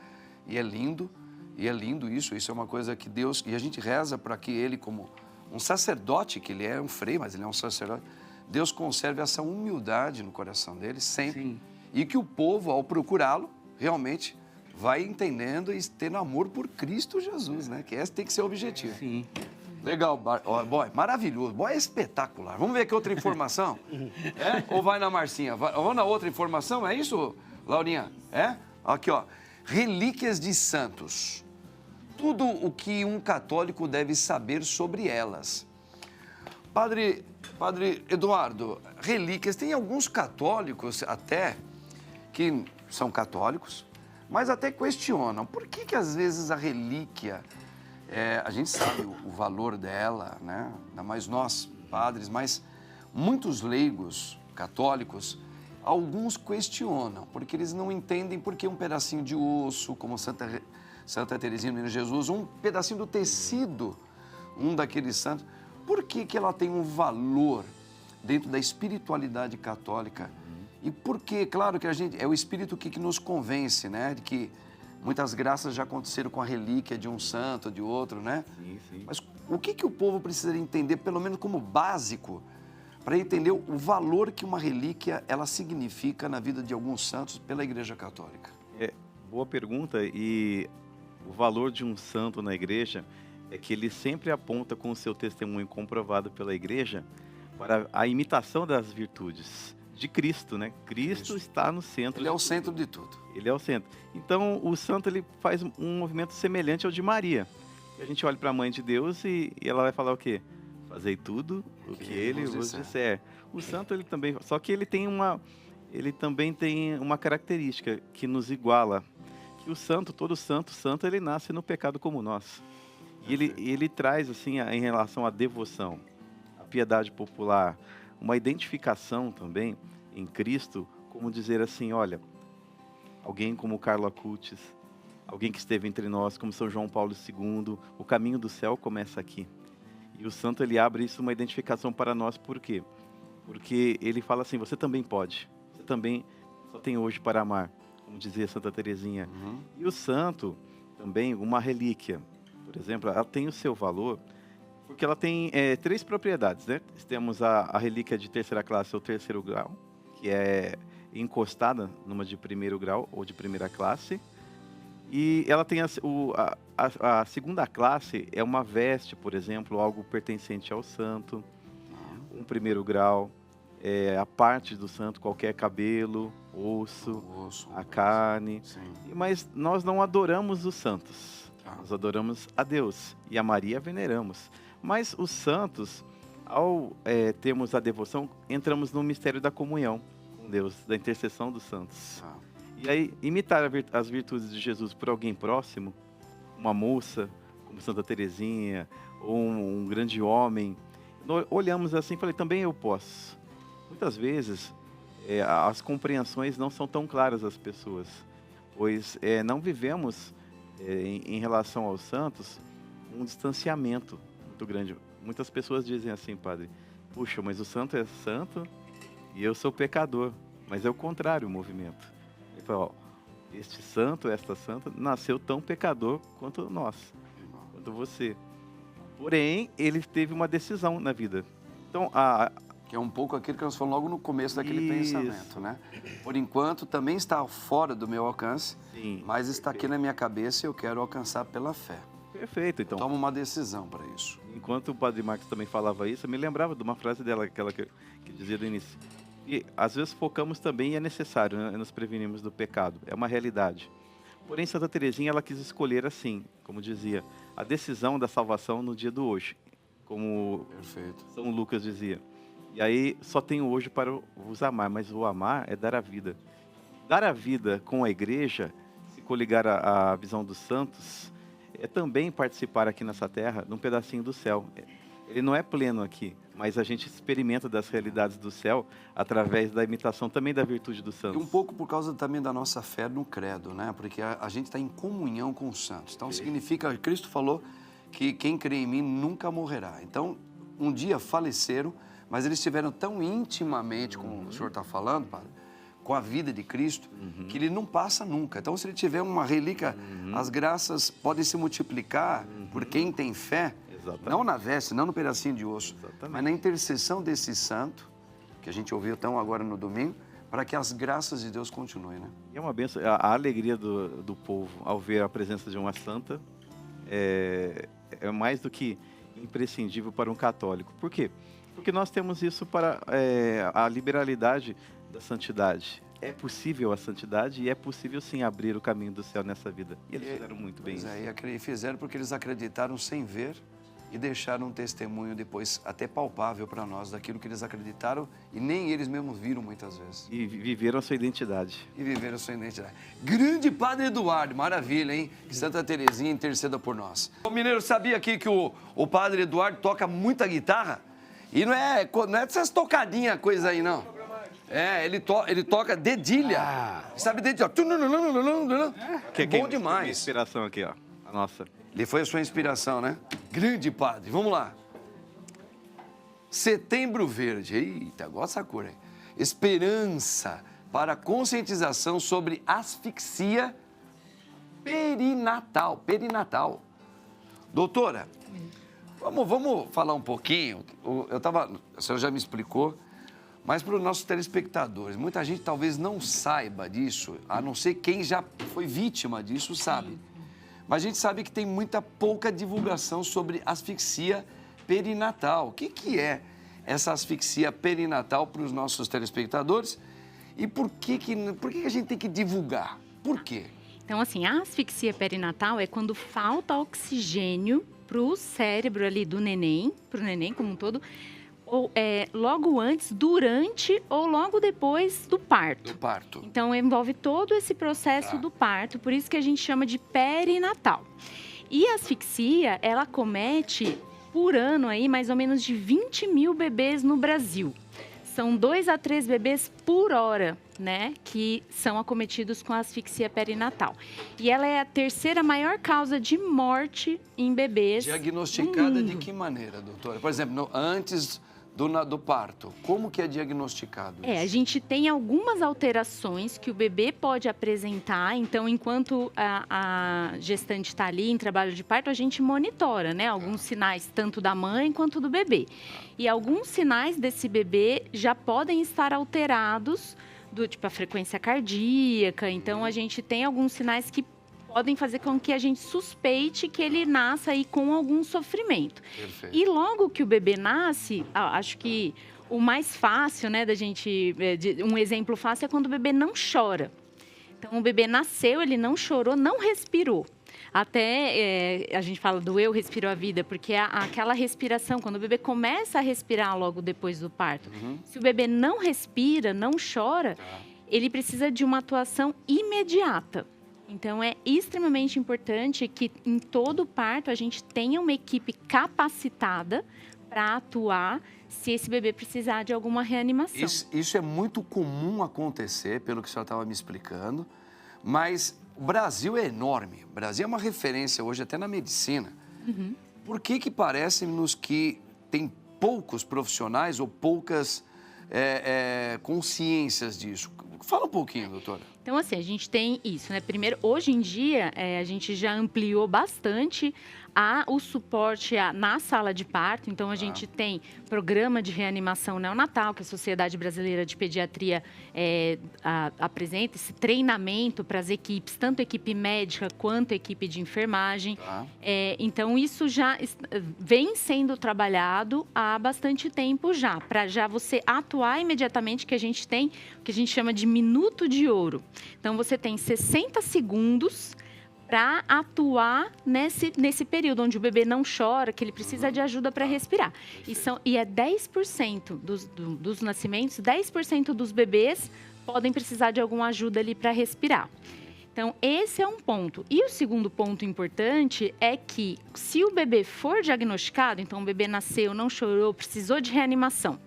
e é lindo. E é lindo isso. Isso é uma coisa que Deus... E a gente reza para que ele, como um sacerdote, que ele é um frei, mas ele é um sacerdote, Deus conserve essa humildade no coração dele sempre. Sim. E que o povo, ao procurá-lo, realmente vai entendendo e tendo amor por Cristo Jesus, né? Que esse tem que ser o objetivo. Sim. Legal, boy, maravilhoso. Boy é espetacular. Vamos ver aqui outra informação? Ou vai na Marcinha? Vamos na outra informação? É isso, Laurinha? Aqui, ó. Relíquias de santos. Tudo o que um católico deve saber sobre elas. Padre Eduardo, relíquias, tem alguns católicos até que são católicos, mas até questionam. Por que às vezes a relíquia, a gente sabe o valor dela, né? Ainda mais nós, padres, mas muitos leigos católicos alguns questionam, porque eles não entendem por que um pedacinho de osso, como Santa Teresinha do Menino Jesus, um pedacinho do tecido, um daqueles santos, por que ela tem um valor dentro da espiritualidade católica? E por que, claro que é o Espírito que nos convence, né? De que muitas graças já aconteceram com a relíquia de um santo, de outro, né? Sim, sim. Mas o que o povo precisa entender, pelo menos como básico, para entender o valor que uma relíquia ela significa na vida de alguns santos pela Igreja Católica? Boa pergunta. E o valor de um santo na Igreja é que ele sempre aponta com o seu testemunho comprovado pela Igreja para a imitação das virtudes de Cristo, né? Cristo está no centro. Ele é o centro de tudo. Ele é o centro. Então, o santo ele faz um movimento semelhante ao de Maria. A gente olha para a Mãe de Deus e ela vai falar o quê? Fazei tudo o que ele vos disser. O santo, ele também... Só que ele também tem uma característica que nos iguala. Que o santo, todo santo, ele nasce no pecado como nós. E ele traz, assim, em relação à devoção, à piedade popular, uma identificação também em Cristo, como dizer assim, olha, alguém como Carlo Acutis, alguém que esteve entre nós, como São João Paulo II, o caminho do céu começa aqui. E o santo, ele abre isso, uma identificação para nós, por quê? Porque ele fala assim, você também pode, você também só tem hoje para amar, como dizia Santa Teresinha. E o santo, também, uma relíquia, por exemplo, ela tem o seu valor, porque ela tem 3 propriedades, né? Temos a relíquia de terceira classe ou terceiro grau, que é encostada numa de primeiro grau ou de primeira classe. E ela tem a segunda classe, é uma veste, por exemplo, algo pertencente ao santo. Um primeiro grau, a parte do santo, qualquer cabelo, osso, a carne. Mas nós não adoramos os santos, nós adoramos a Deus e a Maria veneramos. Mas os santos, ao termos a devoção, entramos no mistério da comunhão com Deus, da intercessão dos santos. E aí, imitar as virtudes de Jesus por alguém próximo, uma moça, como Santa Teresinha, ou um grande homem, nós olhamos assim e falei, também eu posso. Muitas vezes, as compreensões não são tão claras às pessoas, pois não vivemos, em relação aos santos, um distanciamento muito grande. Muitas pessoas dizem assim, padre, puxa, mas o santo é santo e eu sou pecador. Mas é o contrário o movimento. Ele fala, este santo, esta santa, nasceu tão pecador quanto nós, quanto você. Porém, ele teve uma decisão na vida. Então, que é um pouco aquilo que nós falamos logo no começo daquele pensamento, né? Por enquanto, também está fora do meu alcance, mas está aqui na minha cabeça e eu quero alcançar pela fé. Perfeito, então. Toma uma decisão para isso. Enquanto o Padre Marcos também falava isso, eu me lembrava de uma frase dela, aquela que dizia do início. E às vezes focamos também, e é necessário, né, nos prevenirmos do pecado. É uma realidade. Porém, Santa Teresinha, ela quis escolher assim, como dizia, a decisão da salvação no dia do hoje. Como São Lucas dizia. E aí, só tenho hoje para vos amar, mas o amar é dar a vida. Dar a vida com a igreja, se coligar à visão dos santos, é também participar aqui nessa terra de um pedacinho do céu. Ele não é pleno aqui, mas a gente experimenta das realidades do céu através da imitação também da virtude dos santos. E um pouco por causa também da nossa fé no credo, né? Porque a gente está em comunhão com os santos. Então significa, Cristo falou que quem crê em mim nunca morrerá. Então, um dia faleceram, mas eles estiveram tão intimamente, como o senhor está falando, padre, com a vida de Cristo, que ele não passa nunca. Então, se ele tiver uma relíquia, as graças podem se multiplicar por quem tem fé, não na veste, não no pedacinho de osso, mas na intercessão desse santo, que a gente ouviu tão agora no domingo, para que as graças de Deus continuem, né? E é uma bênção, a alegria do povo ao ver a presença de uma santa é mais do que imprescindível para um católico. Por quê? Porque nós temos isso para a liberalidade da santidade. É possível a santidade e é possível sim abrir o caminho do céu nessa vida. E eles fizeram muito bem isso. E fizeram porque eles acreditaram sem ver e deixaram um testemunho depois até palpável para nós daquilo que eles acreditaram e nem eles mesmos viram muitas vezes. E viveram a sua identidade. Grande Padre Eduardo, maravilha, hein? Que Santa Teresinha interceda por nós. O Mineiro, sabia aqui que o Padre Eduardo toca muita guitarra? E não é dessas tocadinhas coisa aí, não. Ele toca dedilha. Sabe dedilha? Que Bom minha demais. inspiração aqui, ó. A nossa. Ele foi a sua inspiração, né? Grande padre. Vamos lá. Setembro Verde. Eita, gosta da cor, hein? Esperança para conscientização sobre asfixia perinatal. Perinatal. Doutora, vamos falar um pouquinho. A senhora já me explicou, mas para os nossos telespectadores, muita gente talvez não saiba disso, a não ser quem já foi vítima disso sabe. Mas a gente sabe que tem pouca divulgação sobre asfixia perinatal. O que é essa asfixia perinatal para os nossos telespectadores? E por que a gente tem que divulgar? Por quê? Então, assim, a asfixia perinatal é quando falta oxigênio para o cérebro ali do neném, para o neném como um todo, ou logo antes, durante ou logo depois do parto. Do parto. Então, envolve todo esse processo do parto, por isso que a gente chama de perinatal. E a asfixia, ela comete por ano aí mais ou menos de 20 mil bebês no Brasil. São 2 a 3 bebês por hora, né, que são acometidos com a asfixia perinatal. E ela é a terceira maior causa de morte em bebês. Diagnosticada de que maneira, doutora? Por exemplo, antes do parto, como que é diagnosticado isso? A gente tem algumas alterações que o bebê pode apresentar, então enquanto a gestante está ali em trabalho de parto, a gente monitora, né, alguns sinais tanto da mãe quanto do bebê. E alguns sinais desse bebê já podem estar alterados, do tipo a frequência cardíaca, então a gente tem alguns sinais que podem fazer com que a gente suspeite que ele nasça aí com algum sofrimento. Perfeito. E logo que o bebê nasce, acho que o mais fácil, né, da gente, um exemplo fácil é quando o bebê não chora. Então, o bebê nasceu, ele não chorou, não respirou. Até a gente fala do eu respiro a vida, porque aquela respiração, quando o bebê começa a respirar logo depois do parto, se o bebê não respira, não chora, ele precisa de uma atuação imediata. Então, é extremamente importante que em todo parto a gente tenha uma equipe capacitada para atuar se esse bebê precisar de alguma reanimação. Isso é muito comum acontecer, pelo que a senhora estava me explicando, mas o Brasil é enorme. O Brasil é uma referência hoje até na medicina. Por que parece-nos que tem poucos profissionais ou poucas consciências disso? Fala um pouquinho, doutora. Então, assim, a gente tem isso, né? Primeiro, hoje em dia, a gente já ampliou bastante o suporte na sala de parto. Então, a gente tem programa de reanimação neonatal, que a Sociedade Brasileira de Pediatria apresenta esse treinamento para as equipes, tanto a equipe médica quanto a equipe de enfermagem. Então, isso já vem sendo trabalhado há bastante tempo já, para já você atuar imediatamente, que a gente tem o que a gente chama de minuto de ouro. Então, você tem 60 segundos para atuar nesse período onde o bebê não chora, que ele precisa de ajuda para respirar. E é 10% dos nascimentos, 10% dos bebês podem precisar de alguma ajuda ali para respirar. Então, esse é um ponto. E o segundo ponto importante é que, se o bebê for diagnosticado, então o bebê nasceu, não chorou, precisou de reanimação.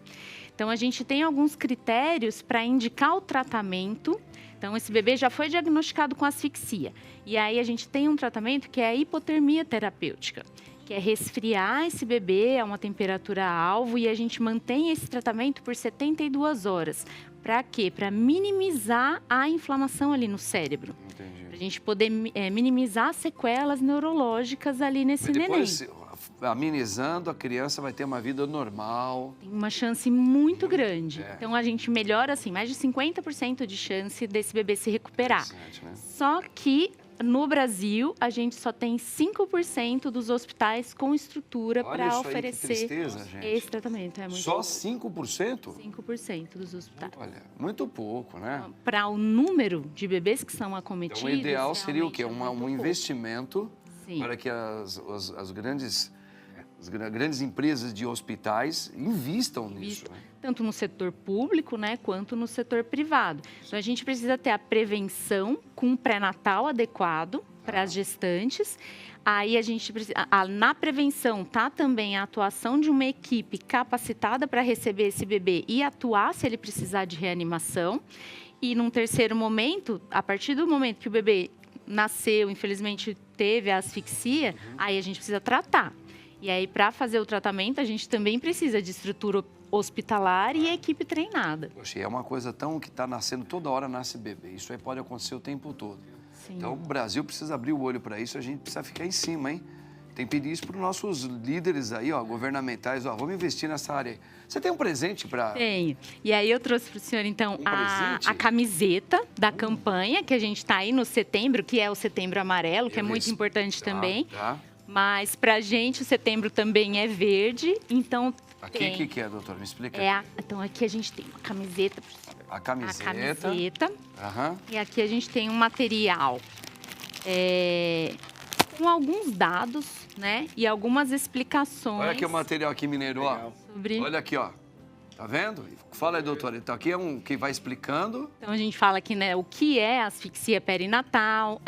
Então, a gente tem alguns critérios para indicar o tratamento. Então, esse bebê já foi diagnosticado com asfixia. E aí, a gente tem um tratamento que é a hipotermia terapêutica, que é resfriar esse bebê a uma temperatura alvo e a gente mantém esse tratamento por 72 horas. Para quê? Para minimizar a inflamação ali no cérebro. Entendi. Para a gente poder minimizar as sequelas neurológicas ali nesse neném. Amenizando, a criança vai ter uma vida normal. Tem uma chance muito grande. Então, a gente melhora, assim, mais de 50% de chance desse bebê se recuperar. Né? Só que, no Brasil, a gente só tem 5% dos hospitais com estrutura para oferecer esse tratamento. É muito só 5%? 5% dos hospitais. Olha, muito pouco, né? Para o número de bebês que são acometidos... Então, o ideal seria o quê? Um investimento Sim. para que as grandes empresas de hospitais invistam nisso. Né? Tanto no setor público, né, quanto no setor privado. Então, a gente precisa ter a prevenção com um pré-natal adequado, para as gestantes. Aí a gente precisa, na prevenção tá também a atuação de uma equipe capacitada para receber esse bebê e atuar se ele precisar de reanimação. E num terceiro momento, a partir do momento que o bebê nasceu, infelizmente teve a asfixia, aí a gente precisa tratar. E aí, para fazer o tratamento, a gente também precisa de estrutura hospitalar e equipe treinada. Poxa, é uma coisa tão que está nascendo, toda hora nasce bebê. Isso aí pode acontecer o tempo todo. Sim. Então, o Brasil precisa abrir o olho para isso, a gente precisa ficar em cima, hein? Tem que pedir isso para os nossos líderes aí, ó, governamentais, ó, vamos investir nessa área aí. Você tem um presente para... Tenho. E aí eu trouxe para o senhor, então, a camiseta da campanha, que a gente está aí no setembro, que é o Setembro Amarelo, que é muito importante também. Tá. Mas para a gente o setembro também é verde, então Aqui o que é, doutor? Me explica. Então aqui a gente tem uma camiseta. A camiseta. A camiseta. Aham. E aqui a gente tem um material com alguns dados, né? E algumas explicações. Olha aqui o material aqui, mineiro, ó. Sobre... Olha aqui, ó. Tá vendo? Fala aí, doutora. Então, aqui é um que vai explicando. Então, a gente fala aqui, né, o que é asfixia perinatal,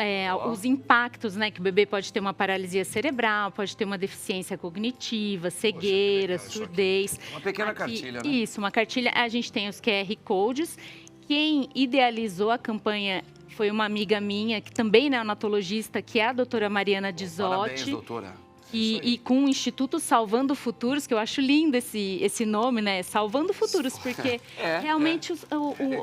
os impactos, né, que o bebê pode ter uma paralisia cerebral, pode ter uma deficiência cognitiva, cegueira, surdez. Uma pequena cartilha, né? Isso, uma cartilha. A gente tem os QR Codes. Quem idealizou a campanha foi uma amiga minha, que também é neonatologista, que é a doutora Mariana Dizotti. Parabéns, doutora. E com o Instituto Salvando Futuros, que eu acho lindo esse nome, né? Salvando Futuros, porque realmente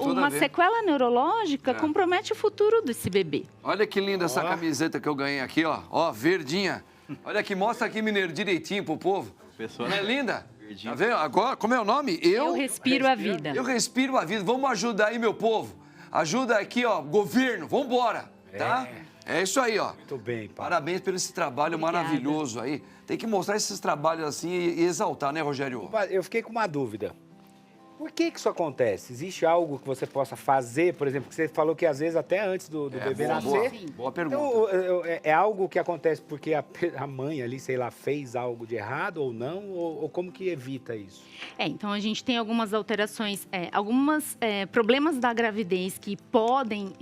uma sequela neurológica compromete o futuro desse bebê. Olha que linda essa camiseta que eu ganhei aqui, ó. Ó, verdinha. Olha aqui, mostra aqui, mineiro, direitinho pro povo. Pessoal, não é linda? Verdinho. Tá vendo? Agora, como é o nome? Eu respiro a vida. Eu respiro a vida. Vamos ajudar aí, meu povo. Ajuda aqui, ó, governo. Vambora, tá? É isso aí, ó. Muito bem, pai. Parabéns pelo esse trabalho maravilhoso aí. Tem que mostrar esses trabalhos assim e exaltar, né, Rogério? Eu fiquei com uma dúvida. Por que isso acontece? Existe algo que você possa fazer, por exemplo, que você falou que às vezes até antes do bebê nascer... Boa pergunta. Então, é algo que acontece porque a mãe ali, sei lá, fez algo de errado ou não? Ou como que evita isso? Então a gente tem algumas alterações, alguns problemas da gravidez que podem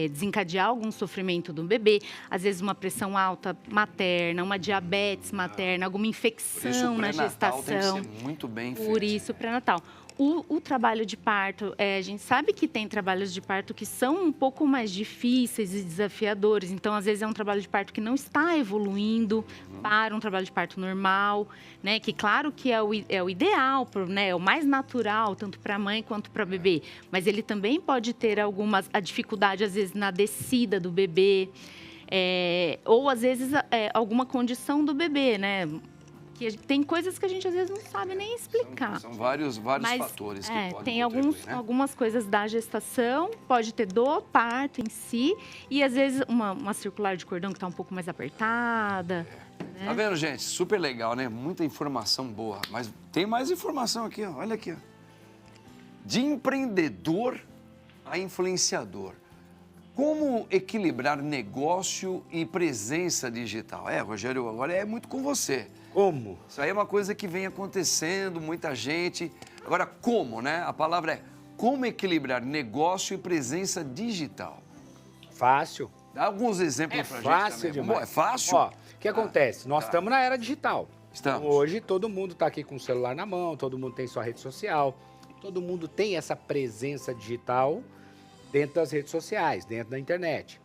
desencadear algum sofrimento do bebê. Às vezes uma pressão alta materna, uma diabetes materna, alguma infecção na gestação. Tem que ser muito bem feito. Por isso, pré-natal. O trabalho de parto, a gente sabe que tem trabalhos de parto que são um pouco mais difíceis e desafiadores. Então, às vezes, é um trabalho de parto que não está evoluindo para um trabalho de parto normal, né? Que, claro, que é o ideal, né? É o mais natural, tanto para a mãe quanto para o bebê. Mas ele também pode ter a dificuldade, às vezes, na descida do bebê. Ou, às vezes, alguma condição do bebê, né? Que tem coisas que a gente às vezes não sabe nem explicar. São vários fatores que podem tem contribuir, né? algumas coisas da gestação, pode ter do parto em si, e às vezes uma circular de cordão que está um pouco mais apertada. Né? Tá vendo, gente? Super legal, né? Muita informação boa. Mas tem mais informação aqui, ó. Olha aqui, ó. De empreendedor a influenciador. Como equilibrar negócio e presença digital? Rogério, agora é muito com você. Como? Isso aí é uma coisa que vem acontecendo, muita gente. Agora, como, né? A palavra é como equilibrar negócio e presença digital. Fácil. Dá alguns exemplos pra gente fácil também. demais. É fácil? Ó, o que acontece? Nós estamos na era digital. Estamos. Então, hoje todo mundo está aqui com o celular na mão, todo mundo tem sua rede social, todo mundo tem essa presença digital dentro das redes sociais, dentro da internet.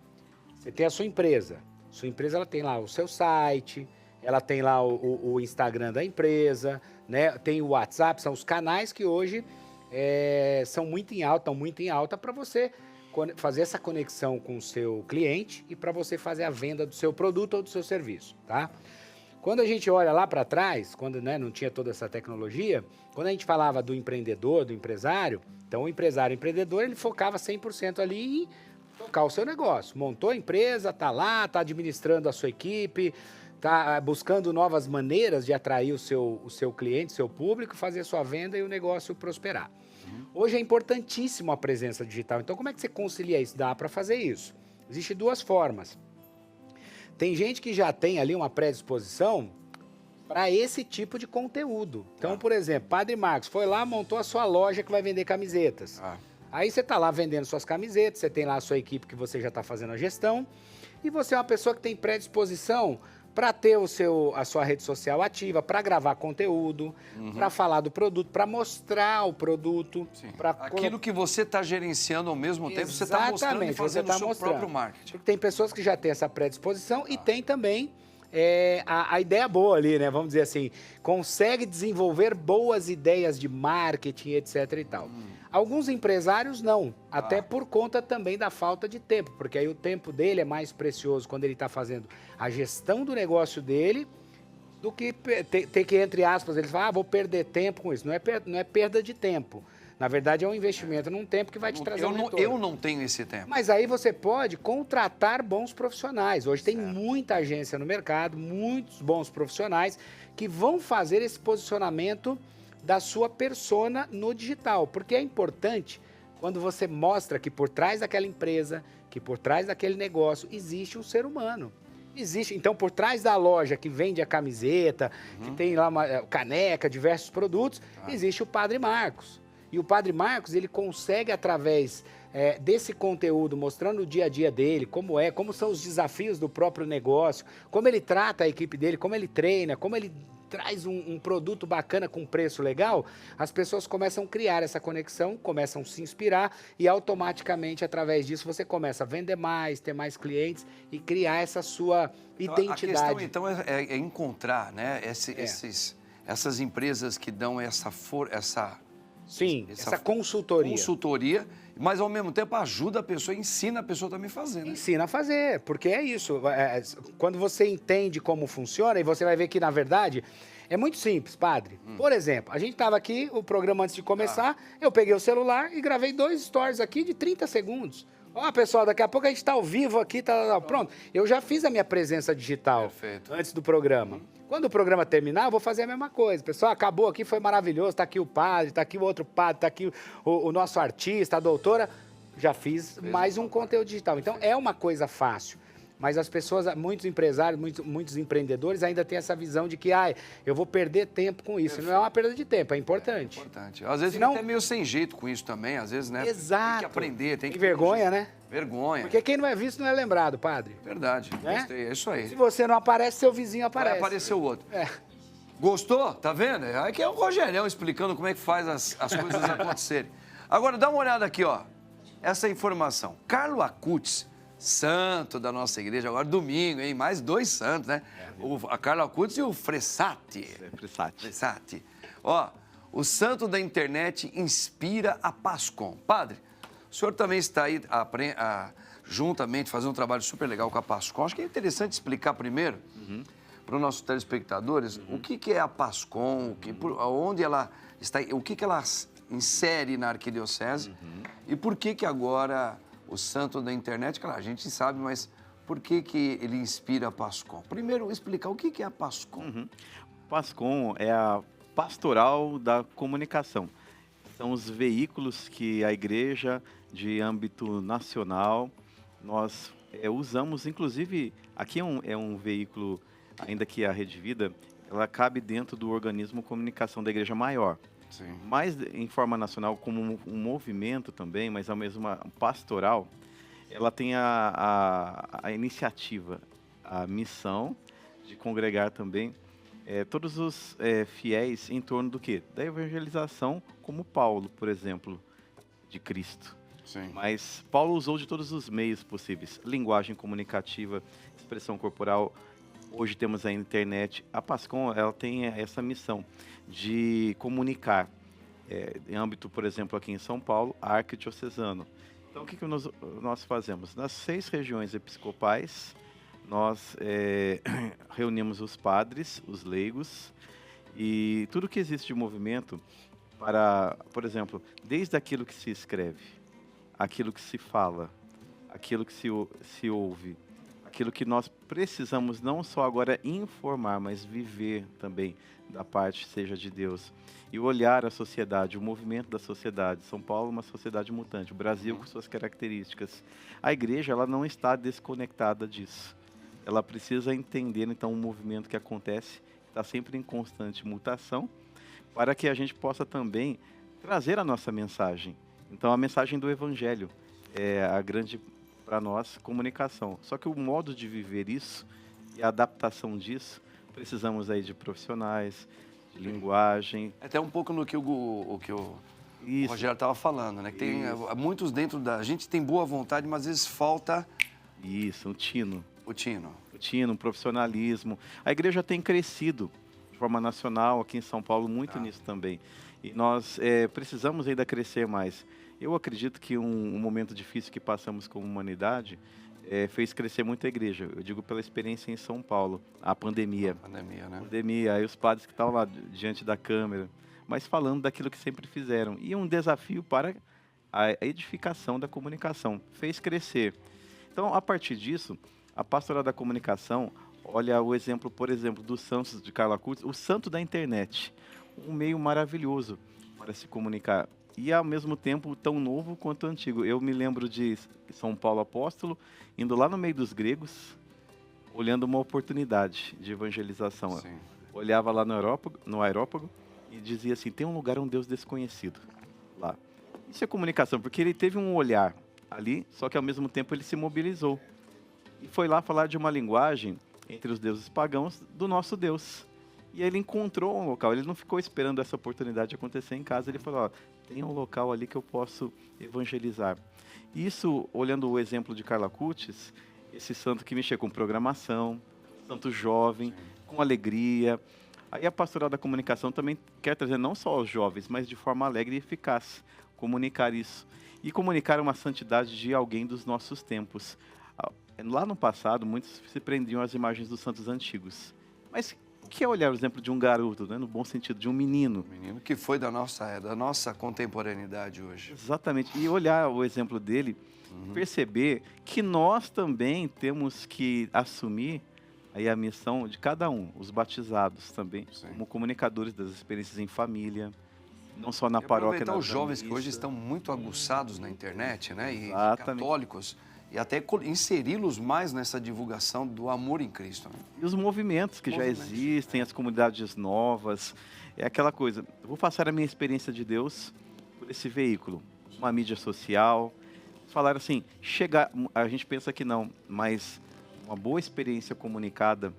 Você tem a sua empresa. Sua empresa ela tem lá o seu site, ela tem lá o Instagram da empresa, né? Tem o WhatsApp, são os canais que hoje estão muito em alta para você fazer essa conexão com o seu cliente e para você fazer a venda do seu produto ou do seu serviço, tá? Quando a gente olha lá para trás, quando não tinha toda essa tecnologia, quando a gente falava do empreendedor, do empresário, então o empresário-empreendedor, ele focava 100% ali em tocar o seu negócio. Montou a empresa, está lá, está administrando a sua equipe, está buscando novas maneiras de atrair o seu cliente, seu público, fazer a sua venda e o negócio prosperar. Hoje é importantíssimo a presença digital. Então, como é que você concilia isso? Dá para fazer isso. Existem duas formas. Tem gente que já tem ali uma predisposição para esse tipo de conteúdo. Então, por exemplo, Padre Marcos foi lá, montou a sua loja que vai vender camisetas. Aí você está lá vendendo suas camisetas, você tem lá a sua equipe que você já está fazendo a gestão, E você é uma pessoa que tem predisposição para ter a sua rede social ativa, para gravar conteúdo, para falar do produto, para mostrar o produto. Aquilo que você está gerenciando ao mesmo tempo, você está mostrando e fazendo o seu próprio marketing. Porque tem pessoas que já têm essa predisposição e tem também a ideia boa ali, né? Vamos dizer assim, consegue desenvolver boas ideias de marketing, etc e tal. Alguns empresários não, até por conta também da falta de tempo, porque aí o tempo dele é mais precioso quando ele está fazendo a gestão do negócio dele do que ter que, entre aspas, eles falam, vou perder tempo com isso. Não é perda de tempo. Na verdade, é um investimento num tempo que vai te trazer um retorno. Eu não tenho esse tempo. Mas aí você pode contratar bons profissionais. Hoje tem muita agência no mercado, muitos bons profissionais que vão fazer esse posicionamento da sua persona no digital. Porque é importante quando você mostra que por trás daquela empresa, que por trás daquele negócio, existe um ser humano. Existe. Então, por trás da loja que vende a camiseta, que tem lá uma caneca, diversos produtos, existe o Padre Marcos. E o Padre Marcos, ele consegue, através desse conteúdo, mostrando o dia a dia dele, como são os desafios do próprio negócio, como ele trata a equipe dele, como ele treina, como ele traz um produto bacana com preço legal, as pessoas começam a criar essa conexão, começam a se inspirar e automaticamente, através disso, você começa a vender mais, ter mais clientes e criar essa sua identidade. A questão, então, é encontrar, né, essas empresas que dão essa consultoria, mas ao mesmo tempo ajuda a pessoa, ensina a pessoa também a fazer, né? Ensina a fazer, porque é isso. Quando você entende como funciona, e você vai ver que, na verdade, é muito simples, padre. Por exemplo, a gente estava aqui, o programa antes de começar, eu peguei o celular e gravei 2 stories aqui de 30 segundos. Ó, pessoal, daqui a pouco a gente está ao vivo aqui, pronto. Eu já fiz a minha presença digital antes do programa. Quando o programa terminar, eu vou fazer a mesma coisa. Pessoal, acabou aqui, foi maravilhoso, está aqui o padre, está aqui o outro padre, está aqui o nosso artista, a doutora. Já fiz mais um conteúdo digital. Então, é uma coisa fácil. Mas as pessoas, muitos empresários, muitos empreendedores ainda têm essa visão de que, eu vou perder tempo com isso. Não é uma perda de tempo, é importante. É importante. Às vezes fica até meio sem jeito com isso também, às vezes, né? Exato. Tem que aprender, tem que... vergonha, né? Vergonha. Porque quem não é visto não é lembrado, padre. Verdade. Né? Gostei, é isso aí. Se você não aparece, seu vizinho aparece. Vai aparecer o outro. Gostou? Tá vendo? Aqui é o Rogerião explicando como é que faz as coisas acontecerem. Agora, dá uma olhada aqui, ó. Essa informação. Carlo Acutis, santo da nossa igreja, agora domingo, hein? Mais 2 santos, né? A Carlo Acutis e o Fressati. Fressati. Ó, o santo da internet inspira a Pascom. Padre, o senhor também está aí juntamente fazendo um trabalho super legal com a Pascom. Acho que é interessante explicar primeiro para os nossos telespectadores o que é a Pascom, onde ela está, o que ela insere na arquidiocese e por que agora o santo da internet, claro, a gente sabe, mas por que ele inspira a Pascom? Primeiro, explicar o que é a Pascom. Pascom é a pastoral da comunicação. São os veículos que a igreja, de âmbito nacional, nós usamos, inclusive, aqui é um veículo, ainda que a Rede Vida, ela cabe dentro do organismo comunicação da igreja maior. Sim. Mais em forma nacional, como um movimento também, mas ao mesmo pastoral, ela tem a iniciativa, a missão de congregar também todos os fiéis em torno do quê? Da evangelização, como Paulo, por exemplo, de Cristo. Sim. Mas Paulo usou de todos os meios possíveis, linguagem comunicativa, expressão corporal. Hoje temos a internet. A Pascom, ela tem essa missão de comunicar, em âmbito, por exemplo, aqui em São Paulo, arquidiocesano. Então, o que nós fazemos? Nas 6 regiões episcopais, nós reunimos os padres, os leigos, e tudo que existe de movimento para, por exemplo, desde aquilo que se escreve, aquilo que se fala, aquilo que se ouve, aquilo que nós precisamos não só agora informar, mas viver também da parte, seja de Deus. E olhar a sociedade, o movimento da sociedade. São Paulo é uma sociedade mutante, o Brasil com suas características. A igreja, ela não está desconectada disso. Ela precisa entender, então, o movimento que acontece, está sempre em constante mutação, para que a gente possa também trazer a nossa mensagem. Então, a mensagem do Evangelho é a grande para nós comunicação. Só que o modo de viver isso e a adaptação disso, precisamos aí de profissionais, de linguagem. Até um pouco no que o Isso. Rogério estava falando, né? Que tem muitos dentro da... A gente tem boa vontade, mas às vezes falta... Isso, um tino. O tino. O tino, um profissionalismo. A igreja tem crescido de forma nacional aqui em São Paulo, muito nisso também. E nós precisamos ainda crescer mais. Eu acredito que um momento difícil que passamos como humanidade fez crescer muito a igreja. Eu digo pela experiência em São Paulo, a pandemia. Pandemia, né? Pandemia, aí os padres que estavam lá diante da câmera, mas falando daquilo que sempre fizeram. E um desafio para a edificação da comunicação. Fez crescer. Então, a partir disso, a pastoral da comunicação, olha o exemplo, por exemplo, dos santos de Carla Kurtz, o santo da internet. Um meio maravilhoso para se comunicar. E, ao mesmo tempo, tão novo quanto antigo. Eu me lembro de São Paulo Apóstolo, indo lá no meio dos gregos, olhando uma oportunidade de evangelização. Sim. Olhava lá no aerópago e dizia assim, tem um lugar, um Deus desconhecido lá. Isso é comunicação, porque ele teve um olhar ali, só que, ao mesmo tempo, ele se mobilizou. E foi lá falar de uma linguagem entre os deuses pagãos do nosso Deus. E ele encontrou um local, ele não ficou esperando essa oportunidade acontecer em casa, ele falou, ó, tem um local ali que eu posso evangelizar. Isso, olhando o exemplo de Carla Kurtz, esse santo que mexia com programação, santo jovem, com alegria. Aí a pastoral da comunicação também quer trazer não só aos jovens, mas de forma alegre e eficaz, comunicar isso. E comunicar uma santidade de alguém dos nossos tempos. Lá no passado, muitos se prendiam às imagens dos santos antigos. Mas o que é olhar o exemplo de um garoto, né? No bom sentido, de um menino? Menino que foi da nossa contemporaneidade hoje. Exatamente. E olhar o exemplo dele, perceber que nós também temos que assumir aí a missão de cada um, os batizados também, como comunicadores das experiências em família, não só na paróquia. Aproveitar os jovens que hoje estão muito aguçados na internet, né? E Exatamente. católicos. E até inseri-los mais nessa divulgação do amor em Cristo. Né? E os movimentos que já existem, as comunidades novas, é aquela coisa. Eu vou passar a minha experiência de Deus por esse veículo, uma mídia social. Falar assim, a gente pensa que não, mas uma boa experiência comunicada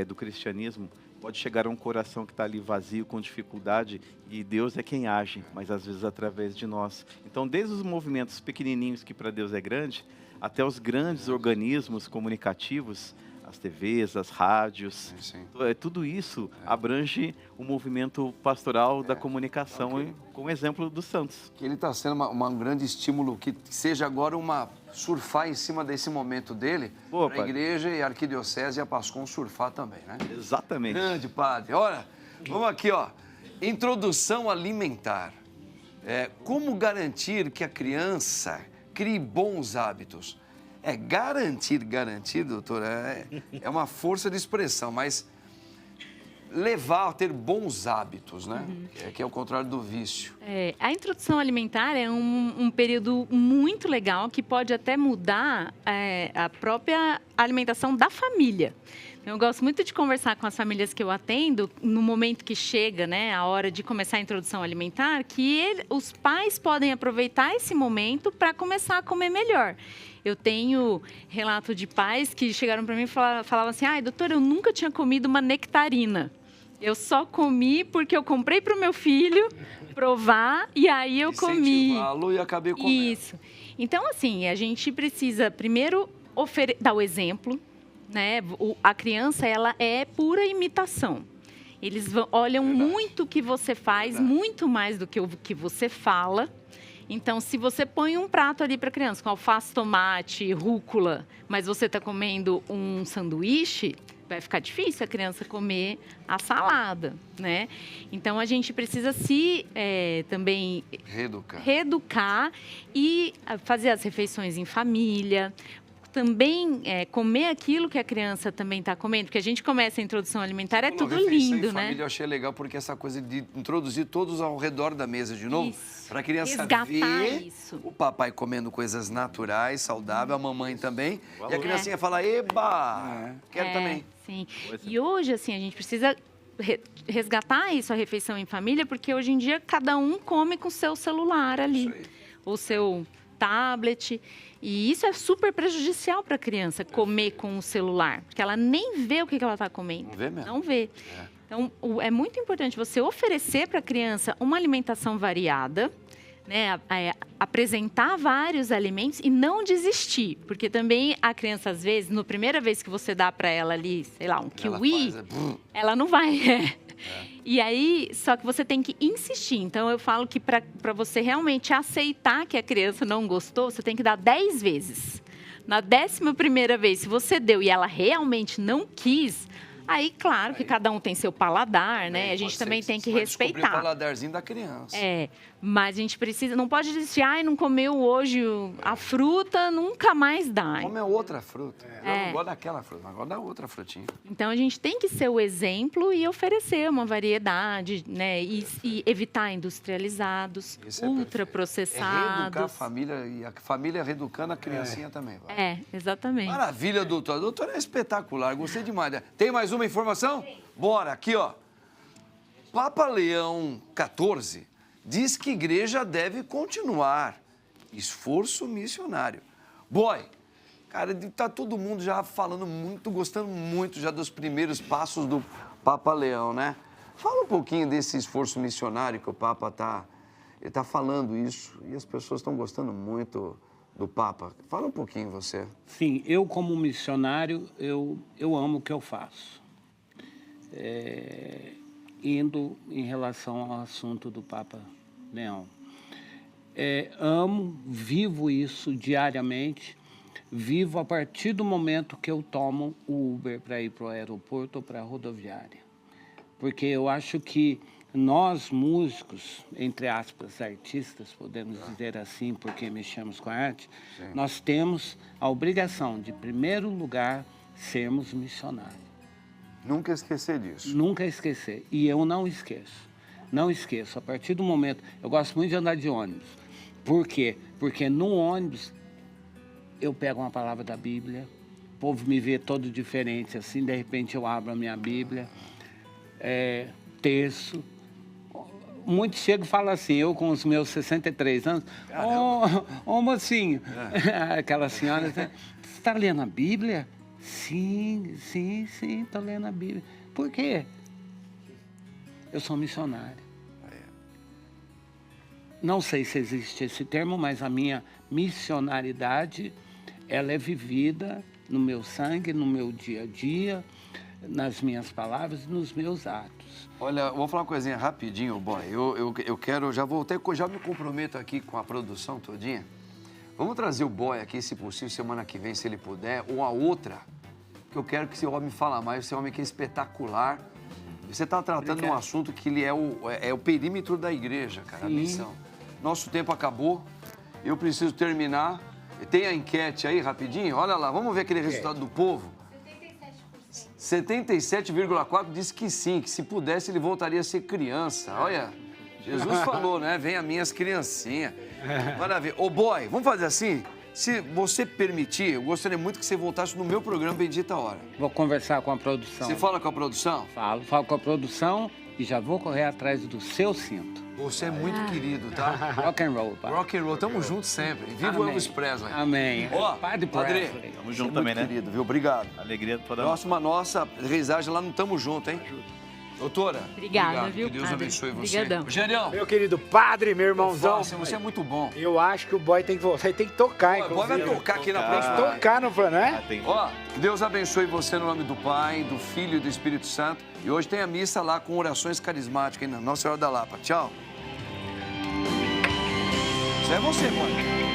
do cristianismo pode chegar a um coração que está ali vazio, com dificuldade, e Deus é quem age, mas às vezes através de nós. Então, desde os movimentos pequenininhos, que para Deus é grande, até os grandes organismos comunicativos, as TVs, as rádios, tudo isso abrange o movimento pastoral da comunicação, com o exemplo dos santos. Que ele está sendo um grande estímulo, que seja agora surfar em cima desse momento dele, para a igreja e a arquidiocese e a Pascom surfar também, né? Exatamente. Grande padre. Olha, vamos aqui, ó. Introdução alimentar. Como garantir que a criança crie bons hábitos? Garantir, doutor, é uma força de expressão, mas levar a ter bons hábitos, né? Que é o contrário do vício. A introdução alimentar é um período muito legal que pode até mudar a própria alimentação da família. Eu gosto muito de conversar com as famílias que eu atendo no momento que chega, né, a hora de começar a introdução alimentar, que os pais podem aproveitar esse momento para começar a comer melhor. Eu tenho relato de pais que chegaram para mim e falavam assim, doutora, eu nunca tinha comido uma nectarina. Eu só comi porque eu comprei para o meu filho provar e aí eu comi. Incentivá-lo e acabei comendo. Isso. Então, assim, a gente precisa primeiro dar o exemplo, né? A criança, ela é pura imitação. Eles olham muito o que você faz, muito mais do que o que você fala. Então, se você põe um prato ali para a criança com alface, tomate, rúcula, mas você está comendo um sanduíche, vai ficar difícil a criança comer a salada, né? Então, a gente precisa também reeducar e fazer as refeições em família. Também comer aquilo que a criança também está comendo, porque a gente começa a introdução alimentar, é tudo lindo, né? Família, eu achei legal porque essa coisa de introduzir todos ao redor da mesa de novo, para a criança ver o papai comendo coisas naturais, saudáveis, a mamãe também, e a criancinha fala, eba, quero também. Sim. E hoje, assim, a gente precisa resgatar isso, a refeição em família, porque hoje em dia cada um come com o seu celular ali, o seu tablet. E isso é super prejudicial para a criança, comer com o celular, porque ela nem vê o que ela está comendo. Não vê mesmo. Não vê. Então, é muito importante você oferecer para a criança uma alimentação variada, né, apresentar vários alimentos e não desistir, porque também a criança, às vezes, na primeira vez que você dá para ela ali, sei lá, um kiwi, ela não vai. E aí, só que você tem que insistir. Então, eu falo que para você realmente aceitar que a criança não gostou, você tem que dar 10 vezes. Na 11ª vez, se você deu e ela realmente não quis, aí, claro que cada um tem seu paladar, né? A gente também tem que respeitar. O paladarzinho da criança. Mas a gente precisa, não pode desistir, não comeu hoje a fruta, nunca mais dá. Come outra fruta. Eu não gosto daquela fruta, mas gosto da outra frutinha. Então, a gente tem que ser o exemplo e oferecer uma variedade, né? E evitar industrializados, ultraprocessados. Reeducar a família e a família reeducando a criancinha também. Vai. Exatamente. Maravilha, doutora. A doutora é espetacular, gostei demais. Tem mais uma informação? Bora, aqui, ó. Papa Leão XIV diz que a igreja deve continuar esforço missionário. Boy, cara, tá todo mundo já falando muito, gostando muito já dos primeiros passos do Papa Leão, né? Fala um pouquinho desse esforço missionário que o Papa ele tá falando isso e as pessoas estão gostando muito do Papa. Fala um pouquinho você. Sim, eu como missionário, eu amo o que eu faço. Indo em relação ao assunto do Papa Leão. Amo, vivo isso diariamente, vivo a partir do momento que eu tomo o Uber para ir para o aeroporto ou para a rodoviária. Porque eu acho que nós, músicos, entre aspas, artistas, podemos dizer assim, porque mexemos com a arte, nós temos a obrigação de, em primeiro lugar, sermos missionários. Nunca esquecer disso. Nunca esquecer. E eu não esqueço. Não esqueço. A partir do momento... Eu gosto muito de andar de ônibus. Por quê? Porque no ônibus eu pego uma palavra da Bíblia, o povo me vê todo diferente, assim, de repente eu abro a minha Bíblia, terço. Muitos chegam e falam assim, eu com os meus 63 anos, ô mocinho, aquela senhora, você está lendo a Bíblia? Sim, estou lendo a Bíblia. Por quê? Eu sou missionário. Não sei se existe esse termo, mas a minha missionaridade, ela é vivida no meu sangue, no meu dia a dia, nas minhas palavras e nos meus atos. Olha, eu vou falar uma coisinha rapidinho, boy. Eu quero, já me comprometo aqui com a produção todinha. Vamos trazer o boy aqui, se possível, semana que vem, se ele puder, ou a outra, que eu quero que esse homem fale mais, esse homem que é espetacular. Você está tratando de um assunto que ele é o perímetro da igreja, cara, a missão. Nosso tempo acabou, eu preciso terminar. Tem a enquete aí, rapidinho? Olha lá, vamos ver aquele resultado do povo. 77,4% diz que sim, que se pudesse ele voltaria a ser criança. Olha, Jesus falou, né? Venha minhas criancinhas. Maravilha. Ô, boy, vamos fazer assim? Se você permitir, eu gostaria muito que você voltasse no meu programa Bendita Hora. Vou conversar com a produção. Você fala com a produção? Falo com a produção e já vou correr atrás do seu cinto. Você é muito querido, tá? Rock and roll, pai. Rock and roll, tamo junto sempre. Viva o Elvis Presley. Amém. Ó, Padre Padre, Presley. Tamo junto também, né? querido, viu? Obrigado. Alegria toda. Próxima nossa reisagem lá no Tamo Junto, hein? Doutora. Obrigada, obrigado. viu, Que Deus padre? abençoe você. Obrigadão. Gerião. Meu querido padre, meu irmãozão. Você é muito bom. Eu acho que o boy tem que voltar. Ele tem que tocar, O boy vai tocar aqui na próxima. Tocar no plano, né? Ó, que Deus abençoe você no nome do Pai, do Filho e do Espírito Santo. E hoje tem a missa lá com orações carismáticas, hein, na Nossa Senhora da Lapa. Tchau. Isso é você, mano.